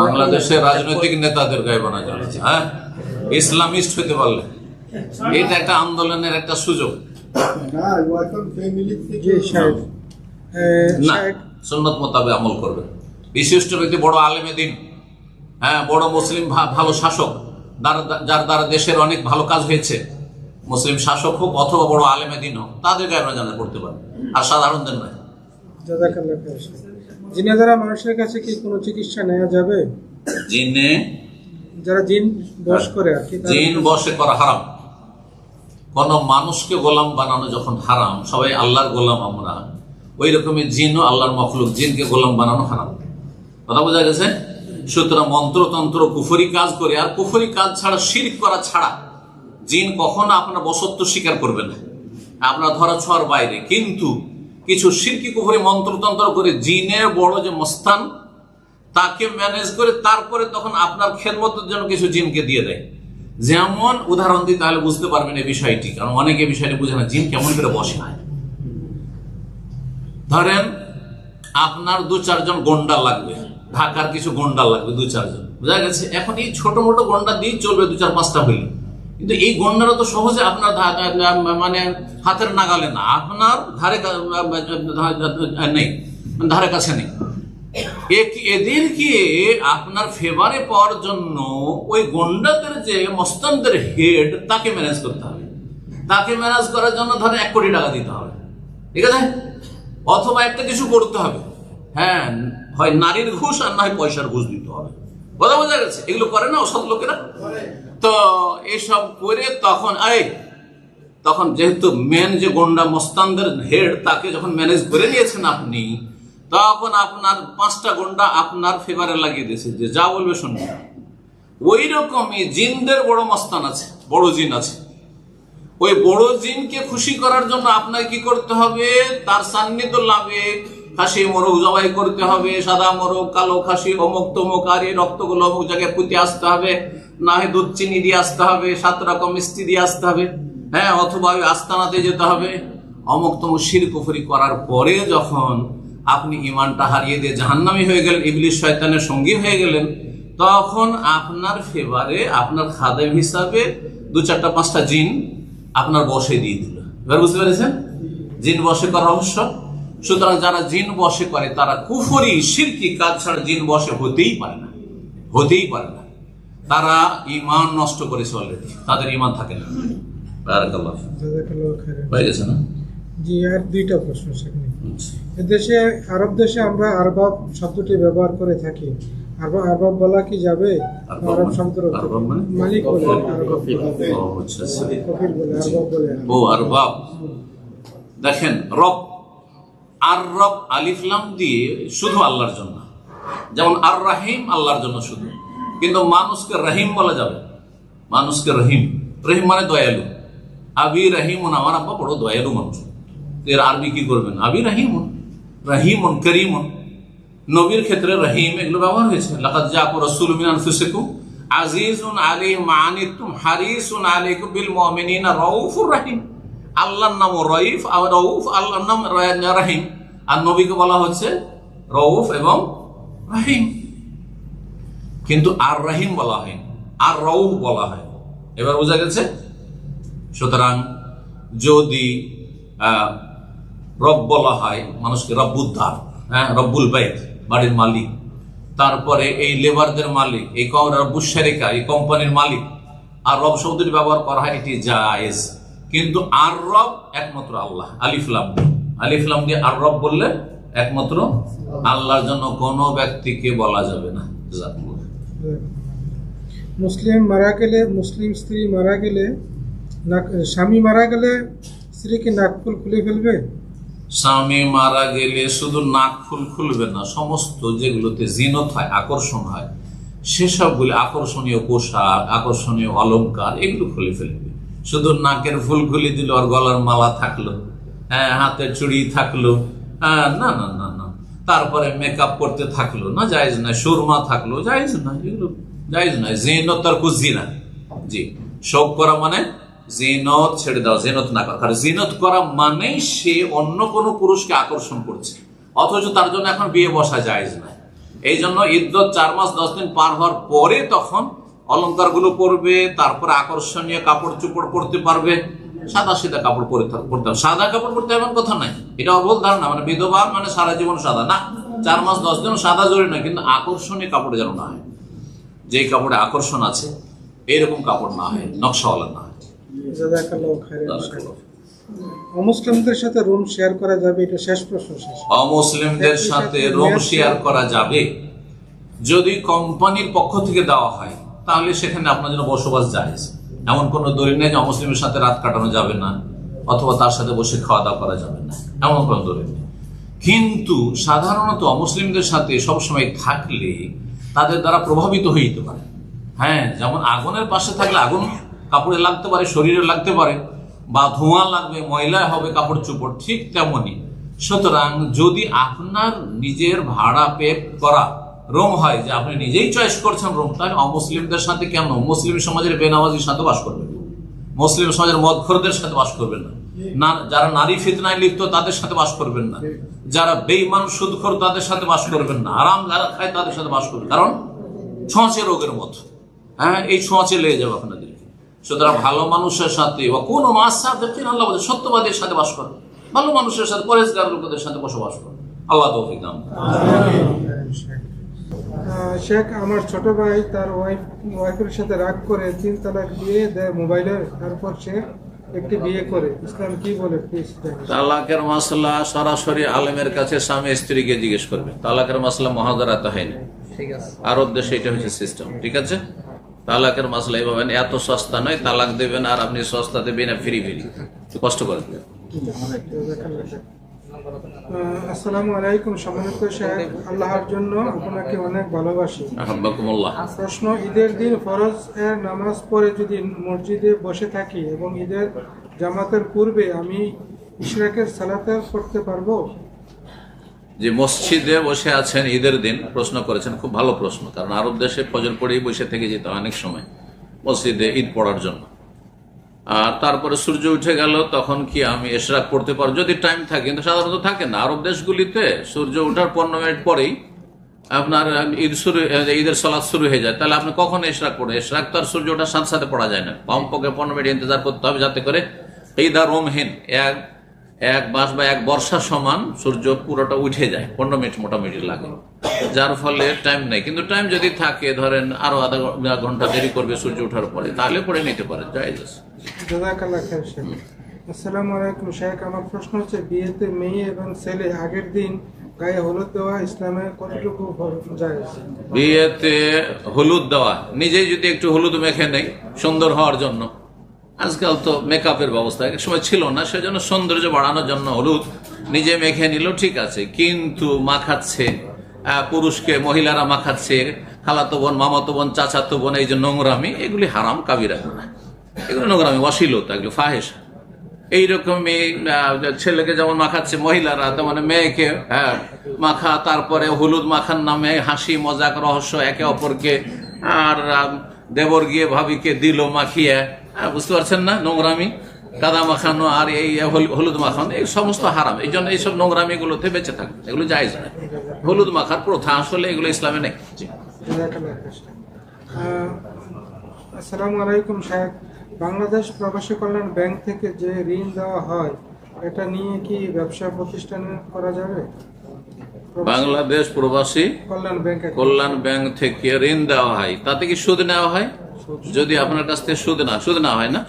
বাংলাদেশের রাজনৈতিক নেতাদের গায়েবানা জানাজা, ইসলামিস্ট হইতে পারলে এটা একটা আন্দোলনের একটা সুযোগ না, সুন্নত মোতাবেক আমল করবে। বিশিষ্ট ব্যক্তি, বড় আলেমে দ্বীন, বড় মুসলিম ভালো শাসক, যার দ্বারা দেশের অনেক ভালো কাজ হয়েছে, মুসলিম শাসক হোক অথবা বড় আলেমে দ্বীন হোক, তাদের গায়েবানা জানাজা পড়তে পারে, আর সাধারণদের নয়। জিনে যারা মানুষের কাছে কি কোনো চিকিৎসা নেওয়া যাবে? জিনে যারা জিন বশ করে আর কি, জিন বশে করা হারাম। কোন মানুষকে গোলাম বানানো যখন হারাম, সবাই আল্লাহর গোলাম আমরা, ওই রকমই জিনও আল্লাহর মখলুক, জিনকে গোলাম বানানো হারাম। কথা বোঝা গেছে? সুতরাং মন্ত্রতন্ত্র কুফরি কাজ করে, আর কুফরি কাজ ছাড়া, শিরক করা ছাড়া জিন কখনো আপনার বশত্ব স্বীকার করবে না, আপনার ধরা ছোঁয়ার বাইরে। কিন্তু কিছু শিরকি কুফরি মন্ত্রতন্ত্র করে জিনের বড় যে মস্তান, তাকে ম্যানেজ করে তারপরে তখন আপনার খেদমতের জন্য কিছু জিনকে দিয়ে দেয়। যেমন উদাহরণ দিই, তাহলে বুঝতে পারবেন এই বিষয়টি, কারণ অনেকে বিষয়টি বুঝে না জিন কেমন করে বসে হয়। ধরেন আপনার 2-4 জন গন্ডা লাগবে, ঢাকার কিছু গন্ডা লাগবে 2-4 জন, বোঝা গেছে? এখন এই ছোট মোটো গন্ডা দিয়ে চলবে 2-4-5টা হইলে, কিন্তু এই গন্ডারা তো সহজে আপনার মানে হাতের নাগালে না, আপনার নেই, ধারে কাছে নেই। এদেরকে আপনার ফেভারে পাওয়ার জন্য ওই গন্ডাদের যে মস্তানদের হেড তাকে ম্যানেজ করতে হবে। তাকে ম্যানেজ করার জন্য ধরেন 1 কোটি টাকা দিতে হবে, ঠিক আছে, অথবা একটা কিছু করতে হবে। হ্যাঁ, হয় নারীর ঘুষ আর না হয় পয়সার ঘুষ দিতে হবে। কথা বোঝা গেছে? এগুলো করে না অসৎ লোকেরা। তো এইসব করে তখন যেহেতু মেন যে গন্ডা মস্তানদের হেড তাকে যখন ম্যানেজ করে নিয়েছেন আপনি, তখন আপনার 5টা গন্ডা আপনার ফেভারে লাগিয়ে দিয়েছে যে যা বলবে শুনবে। ওই রকমই জিনদের বড় মস্তান আছে, বড় জিন আছে। ওই বড় জিনকে খুশি করার জন্য আপনাকে কি করতে হবে? তার সান্নিধ্য লাভে খাসি মোরগ জবাই করতে হবে, সাদা মোরগ, কালো খাসি, অমুক তমুক, আর এই রক্তগুলো অমুক জায়গায় পুঁতে আসতে হবে, না হয় দুধ চিনি দিয়ে আসতে হবে, 7 রকম মিষ্টি দিয়ে আসতে হবে, হ্যাঁ, অথবা ওই আস্তানাতে যেতে হবে। অমুক তমুক শিরক কুফরি করার পরে যখন আপনি ইমানটা হারিয়ে দিয়ে জাহান্নামী হয়ে গেলেন, ইবলিস শয়তানের সঙ্গী হয়ে গেলেন, তখন আপনার ফেভারে আপনার খাদেম হিসাবে 2-4-5টা জিন আপনার বসে দিয়ে দিল। এবার বুঝতে পেরেছেন জিন বসে করার রহস্য? সুতরাং যারা জিন বসে করে তারা কুফরি শিরকি কাজ ছাড়া জিন বসে হতেই পারে না, হতেই পারে না। তারা ঈমান নষ্ট করেছে অলরেডি, তাদের ঈমান থাকে না। বারাকাল্লাহ, হয়ে গেছে না? জি, আর 2টা প্রশ্ন সেখানে। এদেশে আরব দেশে আমরা আরবাব শব্দটি ব্যবহার করে থাকি। আরবাব বলা কি যাবে? আরব শব্দের মালিক বলে, কফিল বলে, আরবাব বলে। আরবাব, দেখেন রব, আর রব আলিফ লাম দিয়ে শুধু আল্লাহর জন্য, যেমন আর রাহিম আল্লাহর জন্য শুধু, কিন্তু মানুষকে রহিম বলা যাবে। মানুষকে রহিম, রহিম মানে দয়ালু। আবি রহিমুন, আমার আব্বা বড় দয়ালু মানুষ। এর আরবি কি করবেন? আবি রহিমুন, রহিমুন, করিমুন। নবীর ক্ষেত্রে রহিম এগুলো ব্যবহার হয়েছে। লাকাদ জাআকুম রাসূলুম মিন আনফুসিকুম আজিজুন আলাইহি মা আনিতুম হারিসুন আলাইকুম বিল মুমিনিনা রাউফুর রহিম। আল্লাহর নাম রঈফ আর রউফ, আল্লাহর নাম রহিম, আর নবীকে বলা হচ্ছে রউফ এবং রহিম। কিন্তু আর রহিম বলা হয়, আর রউফ বলা হয়। এবার বোঝা গেছে? সুতরাং যদি রব বলা হয় মানুষকে, রব্বুদ্দার, হ্যাঁ, রব্বুল বাইত, বাড়ির মালিক, তারপরে এই লেবারদের মালিক, এই রব্বুশ শারিকা, এই কোম্পানির মালিক, আর রব শব্দটি ব্যবহার করা হয়, এটি জায়েজ। কিন্তু আর রব একমাত্র আল্লাহ। আলিফ লাম দিয়ে আর রব বললে একমাত্র আল্লাহর জন্য কোনো ব্যক্তিকে বলা যাবে না। মুসলিম মারা গেলে, মুসলিম স্ত্রী মারা গেলে, স্বামী মারা গেলে স্ত্রী কি নাকফুল খুলে ফেলবে? স্বামী মারা গেলে শুধু নাকফুল খুলবে না, সমস্ত যেগুলোতে জিনত হয়, আকর্ষণ হয়, সেসবগুলি, আকর্ষণীয় পোশাক, আকর্ষণীয় অলংকার, এগুলো খুলে ফেলবে। শুধু নাকের ফুল খুলে দিল আর গলার মালা থাকলো, হ্যাঁ, হাতের চুড়ি থাকলো, না না না না, তারপরে মেকআপ করতে থাকলো, না, জায়েজ না। সুরমা থাকলো, জায়েজ না, এগুলো জায়েজ নয়। জিনত আর কুজিনা, জি, শৌক করা মানে জিনত ছেড়ে দাও, জিনত না করা। জিনত করা মানে সে অন্য কোনো পুরুষকে আকর্ষণ করছে, অথচ তার জন্য এখন বিয়ে বসা জায়েজ না। এই জন্য ইদ্যত 4 মাস 10 দিন পার হওয়ার পরে তখন অলংকার গুলো পরবে, তারপরে আকর্ষণীয় কাপড় চোপড় পরতে পারবে। সাদা সিধা কাপড় পরতে হবে, সাদা কাপড় পরতে এমন কথা নাই, এটা অবল ধারণা। মানে বিধবা মানে সারা জীবন সাদা না, 4 মাস 10 দিন সাদা জরুরি না, কিন্তু আকর্ষণীয় কাপড় যেন না হয়, যে কাপড়ে আকর্ষণ আছে এইরকম কাপড় না হয়, নকশাওয়ালা না হয়। অমুসলিমদের সাথে রুম শেয়ার করা যাবে? এটা শেষ প্রশ্ন। অমুসলিমদের সাথে রুম শেয়ার করা যাবে যদি কোম্পানির পক্ষ থেকে দেওয়া হয়, তাহলে সেখানে আপনার জন্য বসবাস জায়েজ। এমন কোনো দলিল নেই যে অমুসলিমের সাথে রাত কাটানো যাবে না, অথবা তার সাথে বসে খাওয়া দাওয়া করা যাবে না, এমন কোনো দলিল নেই। কিন্তু সাধারণত অমুসলিমদের সাথে সবসময় থাকলে তাদের দ্বারা প্রভাবিত হয়ে যেতে পারে। হ্যাঁ, যেমন আগুনের পাশে থাকলে আগুন কাপড়ে লাগতে পারে, শরীরে লাগতে পারে, বা ধোঁয়া লাগবে, ময়লা হবে কাপড় চোপড়, ঠিক তেমনই। সুতরাং যদি আপনার নিজের ভাড়া পে করা রুম হয়, যে আপনি নিজেই চয়েস করছেন রুম, তাহলে অমুসলিমদের সাথে কেন? মুসলিম সমাজের বেনামাজির সাথে বাস করবেন, মুসলিম সমাজের মদখোরদের সাথে বাস করবেন না, যারা নারী ফিতনায় লিপ্ত তাদের সাথে বাস করবেন না, যারা বেঈমান সুদখোর তাদের সাথে বাস করবেন না, আরাম যারা খায় তাদের সাথে বাস করবেন। কারণ ছোঁয়াচে রোগের মতো, হ্যাঁ, এই ছোঁয়াচে লেগে যাবে আপনাদের। সুতরাং ভালো মানুষের সাথে বা কোনো আল্লাহ বলে সত্যবাদীর সাথে বাস করো, ভালো মানুষের সাথে, পরেজগার লোকদের সাথে বসবাস করো। আল্লাহ তৌফিক দান। শেখ, আমার ছোট ভাই তার ওয়াইফের সাথে রাগ করে 3 তালাক দিয়ে দেয় মোবাইলের, তারপর সে একটি বিয়ে করে। ইসলাম কি বলে প্লিজ? তালাকের মাসলা সরাসরি আলেমের কাছে স্বামী স্ত্রীকে জিজ্ঞেস করবে। তালাকের মাসলা মহাদারাতে হয় না, আরব দেশে এটা হচ্ছে সিস্টেম, ঠিক আছে? তালাকের মাসলা এইভাবে এত সস্তা নয়, তালাক দেবেন আর আপনি সস্তাতে বিনা ফ্রি কষ্ট করে দেবেন। আসসালামু আলাইকুম, সম্মানিত শেখ, আল্লাহর জন্য আপনাকে অনেক ভালোবাসি। আহ্বাকুমুল্লাহ। প্রশ্ন, ঈদের দিন ফরজ এর নামাজ পড়ে যদি মসজিদে বসে থাকি এবং ঈদের জামাতের পূর্বে আমি ইশরাকের সালাত পড়তে পারবো? যে মসজিদে বসে আছেন ঈদের দিন, প্রশ্ন করেছেন, খুব ভালো প্রশ্ন। কারণ আরব দেশে ফজর পড়েই বসে থেকে যেত অনেক সময় মসজিদে ঈদ পড়ার জন্য। আর তারপরে সূর্য উঠে গেল, তখন কি আমি ইশরাক পড়তে পারবো যদি টাইম থাকে? কিন্তু সাধারণত থাকে না। আরব দেশগুলিতে সূর্য ওঠার 15 মিনিট পরেই আপনার ঈদের সালাত শুরু হয়ে যায়। তাহলে আপনি কখন ইশরাক পড়বেন? ইশরাক তো আর সূর্য ওঠার সাথে সাথে পড়া যায় না, কমপক্ষে 15 মিনিট ইন্তজার করতে হবে, যাতে করে ঈদা রোমহীন এক মাস বা এক বর্ষা সমান সূর্য পুরোটা উঠে যায়। 15 মিনিট মোটামুটি লাগে, যার ফলে টাইম নেই। কিন্তু টাইম যদি থাকে, ধরেন আরো আধা ঘন্টা দেরি করবে সূর্য ওঠার পরে, তাহলে পড়ে নিতে পারেন, জায়েজ আছে। জাযাকাল্লাহ খাইর শেখ। আসসালামু আলাইকুম শেখ, আমার প্রশ্ন হচ্ছে বিয়েতে মেয়ে এবং ছেলে আগের দিন গায়ে হলুদ দেওয়া ইসলামে কতটুকু জায়েজ? বিয়েতে হলুদ দেওয়া, নিজেই যদি একটু হলুদ মেখে নেই সুন্দর হওয়ার জন্য, আজকাল তো মেকআপের ব্যবস্থা এক সময় ছিল না, সেজন্য সৌন্দর্য বাড়ানোর জন্য হলুদ নিজে মেখে নিল, ঠিক আছে। কিন্তু মাখাচ্ছে পুরুষকে, মহিলারা মাখাচ্ছে, খালাতো বোন, মামাতো বোন, চাচাতো বোন, এই যে নোংরামি, এগুলি হারাম কাবিরা গুনাহ, এগুলো নোংরামি, অশ্লীলতা, এগুলো ফাহেশা। এইরকমই ছেলেকে যেমন মাখাচ্ছে মহিলারা, তেমন মেয়েকে মাখা, তারপরে হলুদ মাখার নামে হাসি মজাক রহস্য একে অপরকে, আর দেবর গিয়ে ভাবিকে দিল মাখিয়ে, বুঝতে পারছেন না? নোংরামি, কাদা মাখানো আর এই হলুদ মাখানো, এই সমস্ত হারাম। এই জন্য এইসব নোংরামি গুলোতে বেঁচে থাকবে, এগুলো জায়েজ নয়। হলুদ মাখার প্রথা আসলে এগুলো ইসলামে নেই। আসসালামু আলাইকুম শেখ, বাংলাদেশ প্রবাসী কল্যাণ ব্যাংক থেকে যে ঋণ দেওয়া হয়, এটা নিয়ে কি ব্যবসা প্রতিষ্ঠান করা যাবে? বাংলাদেশ প্রবাসী কল্যাণ ব্যাংক থেকে ঋণ দেওয়া হয়, তাতে কি সুদ নেওয়া হয়? যদি আপনার কাছ থেকে সুদ নেওয়া হয় না,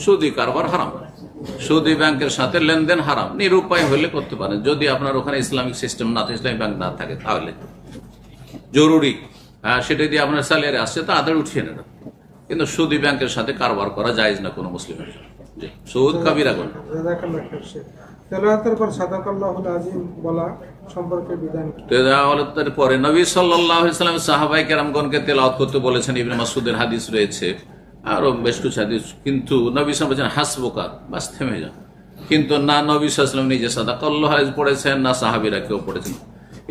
সুদি কারবার হারাম, সুদি ব্যাংকের সাথে লেনদেন হারাম। নিরুপায় হলে করতে পারেন, যদি আপনার ওখানে ইসলামিক সিস্টেম না থাকে, ইসলামিক ব্যাংক না থাকে, তাহলে জরুরি সেটা দিয়ে আপনার স্যালারি আসছে তা আদায় উঠিয়ে নেন। কিন্তু সুদি ব্যাংকের সাথে কারবার করা জায়েজ না কোনো মুসলিমের। সুদ কাবিরা গুনাহ। তেলাওয়াতের পর সাদাকাল্লাহুল আযীম বলা সম্পর্কে বিধান কি? তেলাওয়াতের পরে নবী সাল্লাল্লাহু আলাইহি ওয়াসাল্লাম সাহাবায়ে কেরামগণকে তেলাওয়াত করতে বলেছেন। ইবনে মাসউদের হাদিস রয়েছে, আরো বেশ কিছু হাদিস। কিন্তু নবী সাল্লাল্লাহু আলাইহি ওয়াসাল্লাম বলেছেন হাসবুকা, বাস থেমে যাও। কিন্তু না নবী সাল্লাল্লাহু আলাইহি ওয়াসাল্লাম নিজে সাদাকাল্লাহুল আযীম পড়েছেন, না সাহাবীরা কেউ পড়েছেন।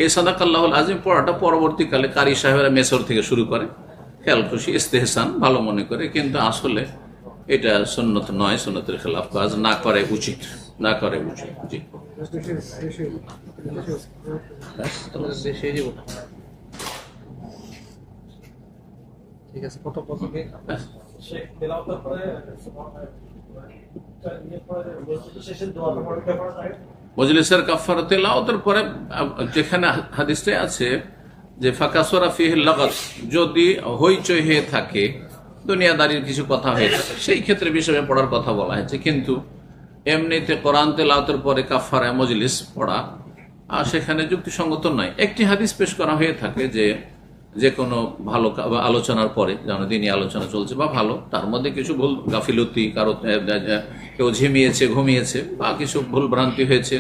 এই সাদাকাল্লাহুল আযীম পড়াটা পরবর্তীকালে কারি সাহেবেরা মেসর থেকে শুরু করে, খেয়াল খুশি ইস্তেহসান ভালো মনে করে, কিন্তু আসলে এটা সুন্নত নয়, সুন্নতের খেলাফ কাজ, না করে উচিত, না করে উচিত। জি, ঠিক আছে, কত পছন্দ মজলিসের কাফারা তেলাওয়াতের পরে যেখানে হাদিসে আছে যে ফাকাসরা ফিহিল লাগাত, যদি হইচই হয়ে থাকে, দুনিয়াদারির কিছু কথা হয়ে থাকে, সেই ক্ষেত্রে বিষয়ে পড়ার কথা বলা হয়েছে। কিন্তু এমনিতে কোরআন তেলাওয়াতের পরে কাফারায়ে মজলিস পড়া আর সেখানে যুক্তিসঙ্গত নয়। একটি হাদিস পেশ করা হয়ে থাকে যে কোনো ভালো আলোচনার পরে, যেমন দিনই আলোচনা চলছে বা ভালো, তার মধ্যে কিছু ভুল গাফিলতি, কারো কেউ ঝিমিয়েছে, ঘুমিয়েছে বা কিছু ভুল ভ্রান্তি হয়েছে,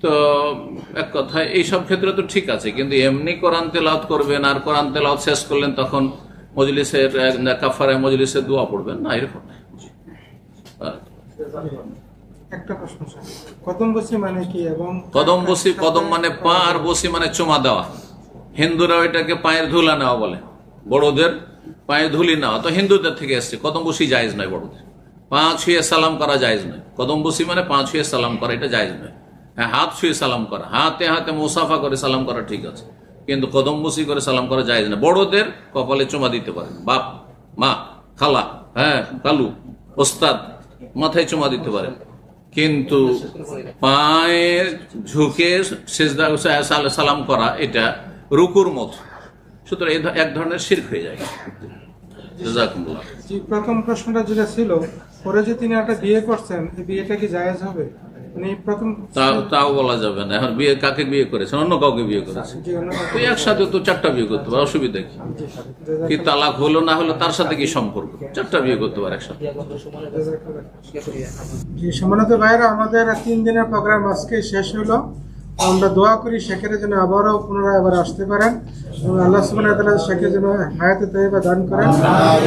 তো এক কথায় এইসব ক্ষেত্রে তো ঠিক আছে। কিন্তু এমনি কোরআন তেলাওয়াত করবেন আর কোরআন তেলাওয়াত শেষ করলেন, তখন মজলিসের কাফারায়ে মজলিসে দোয়া পড়বেন না, এরকম একটা প্রশ্ন, কদম বসি মানে কি? এবং কদম বসি, কদম মানে পা, আর বসি মানে চুমা দেওয়া। হিন্দুরা এটাকে পায়ের ধুলা নেওয়া বলে, বড়দের পায়ের ধুলি নেওয়া, তো হিন্দুদের থেকে এসছে। কদম বসি জায়েজ নয়, বড়দের পা ছুঁয়ে সালাম করা জায়েজ নয়। কদম বসি মানে পা ছুঁয়ে সালাম করা, এটা জায়েজ নয়। হ্যাঁ, হাত ছুঁয়ে সালাম করা, হাতে হাতে মুসাফা করে সালাম করা ঠিক আছে, কিন্তু কদম বসি করে সালাম করা জায়েজ না। বড়দের কপালে চুমা দিতে পারেন, বাপ, মা, খালা, হ্যাঁ কালু ওস্তাদ মাথায় চুমা দিতে পারে, কিন্তু পায়ের ঝুঁকে সেজদা সালাম করা এটা রুকুর মতো, সুতরাং এক ধরনের শিরক হয়ে যায়। জাযাকুমুল্লাহ। জি, প্রথম প্রশ্নটা যেটা ছিল, পরে যে তিনি একটা বিয়ে করছেন, এই বিয়েটা কি জায়েজ হবে? মানে প্রথম তাও বলা যাবে না। এখন বিয়ে কাকে বিয়ে করেছেন? অন্য কাউকে বিয়ে করেছেন, জি, অন্য তো একসাথে তো 4টা বিয়ে করতে পারে, অসুবিধা কি? কি তালাক হলো না হলো তার সাথে কি সম্পর্ক? 4টা বিয়ে করতে পারে একসাথে। জি, সম্মানিত ভাইরা, আমাদের 3 দিনের প্রোগ্রাম আজকে শেষ হলো। আমরা দোয়া করি শেখের জন্য আবারও পুনরায় আবার আসতে পারেন এবং আল্লাহ সুবহানাহু ওয়া তাআলা শেখের জন্য হায়াতে তয়্যিবা দান করেন।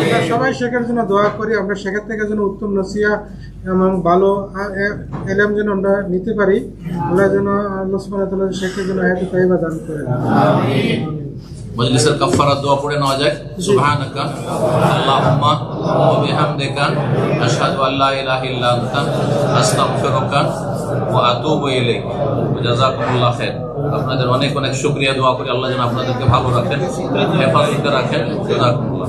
আমরা সবাই শেখের জন্য দোয়া করি, আমরা শেখের থেকে যেন উত্তম নসিহা এবং ভালো ইলম যেন আমরা নিতে পারি। আল্লাহ যেন আল্লাহ সুবহানাহু ওয়া তাআলা শেখের জন্য হায়াতে তয়্যিবা দান করেন। মজলিসের কাফারাত দোয়া পড়ে নেওয়া যায়। সুবহানাকা আল্লাহুম্মা ওয়া বিহামদিকা আশহাদু আল্লা ইলাহা ইল্লা আনতা আস্তাগফিরুকা ওয়া আতুবু ইলাইক। জাযাকুমুল্লাহ খাইর। আপনাদের অনেক অনেক শুকরিয়া, দোয়া করি আল্লাহ যেন আপনাদেরকে ভালো রাখেন, হেফাজতে রাখেন। জাযাকুমুল্লাহ।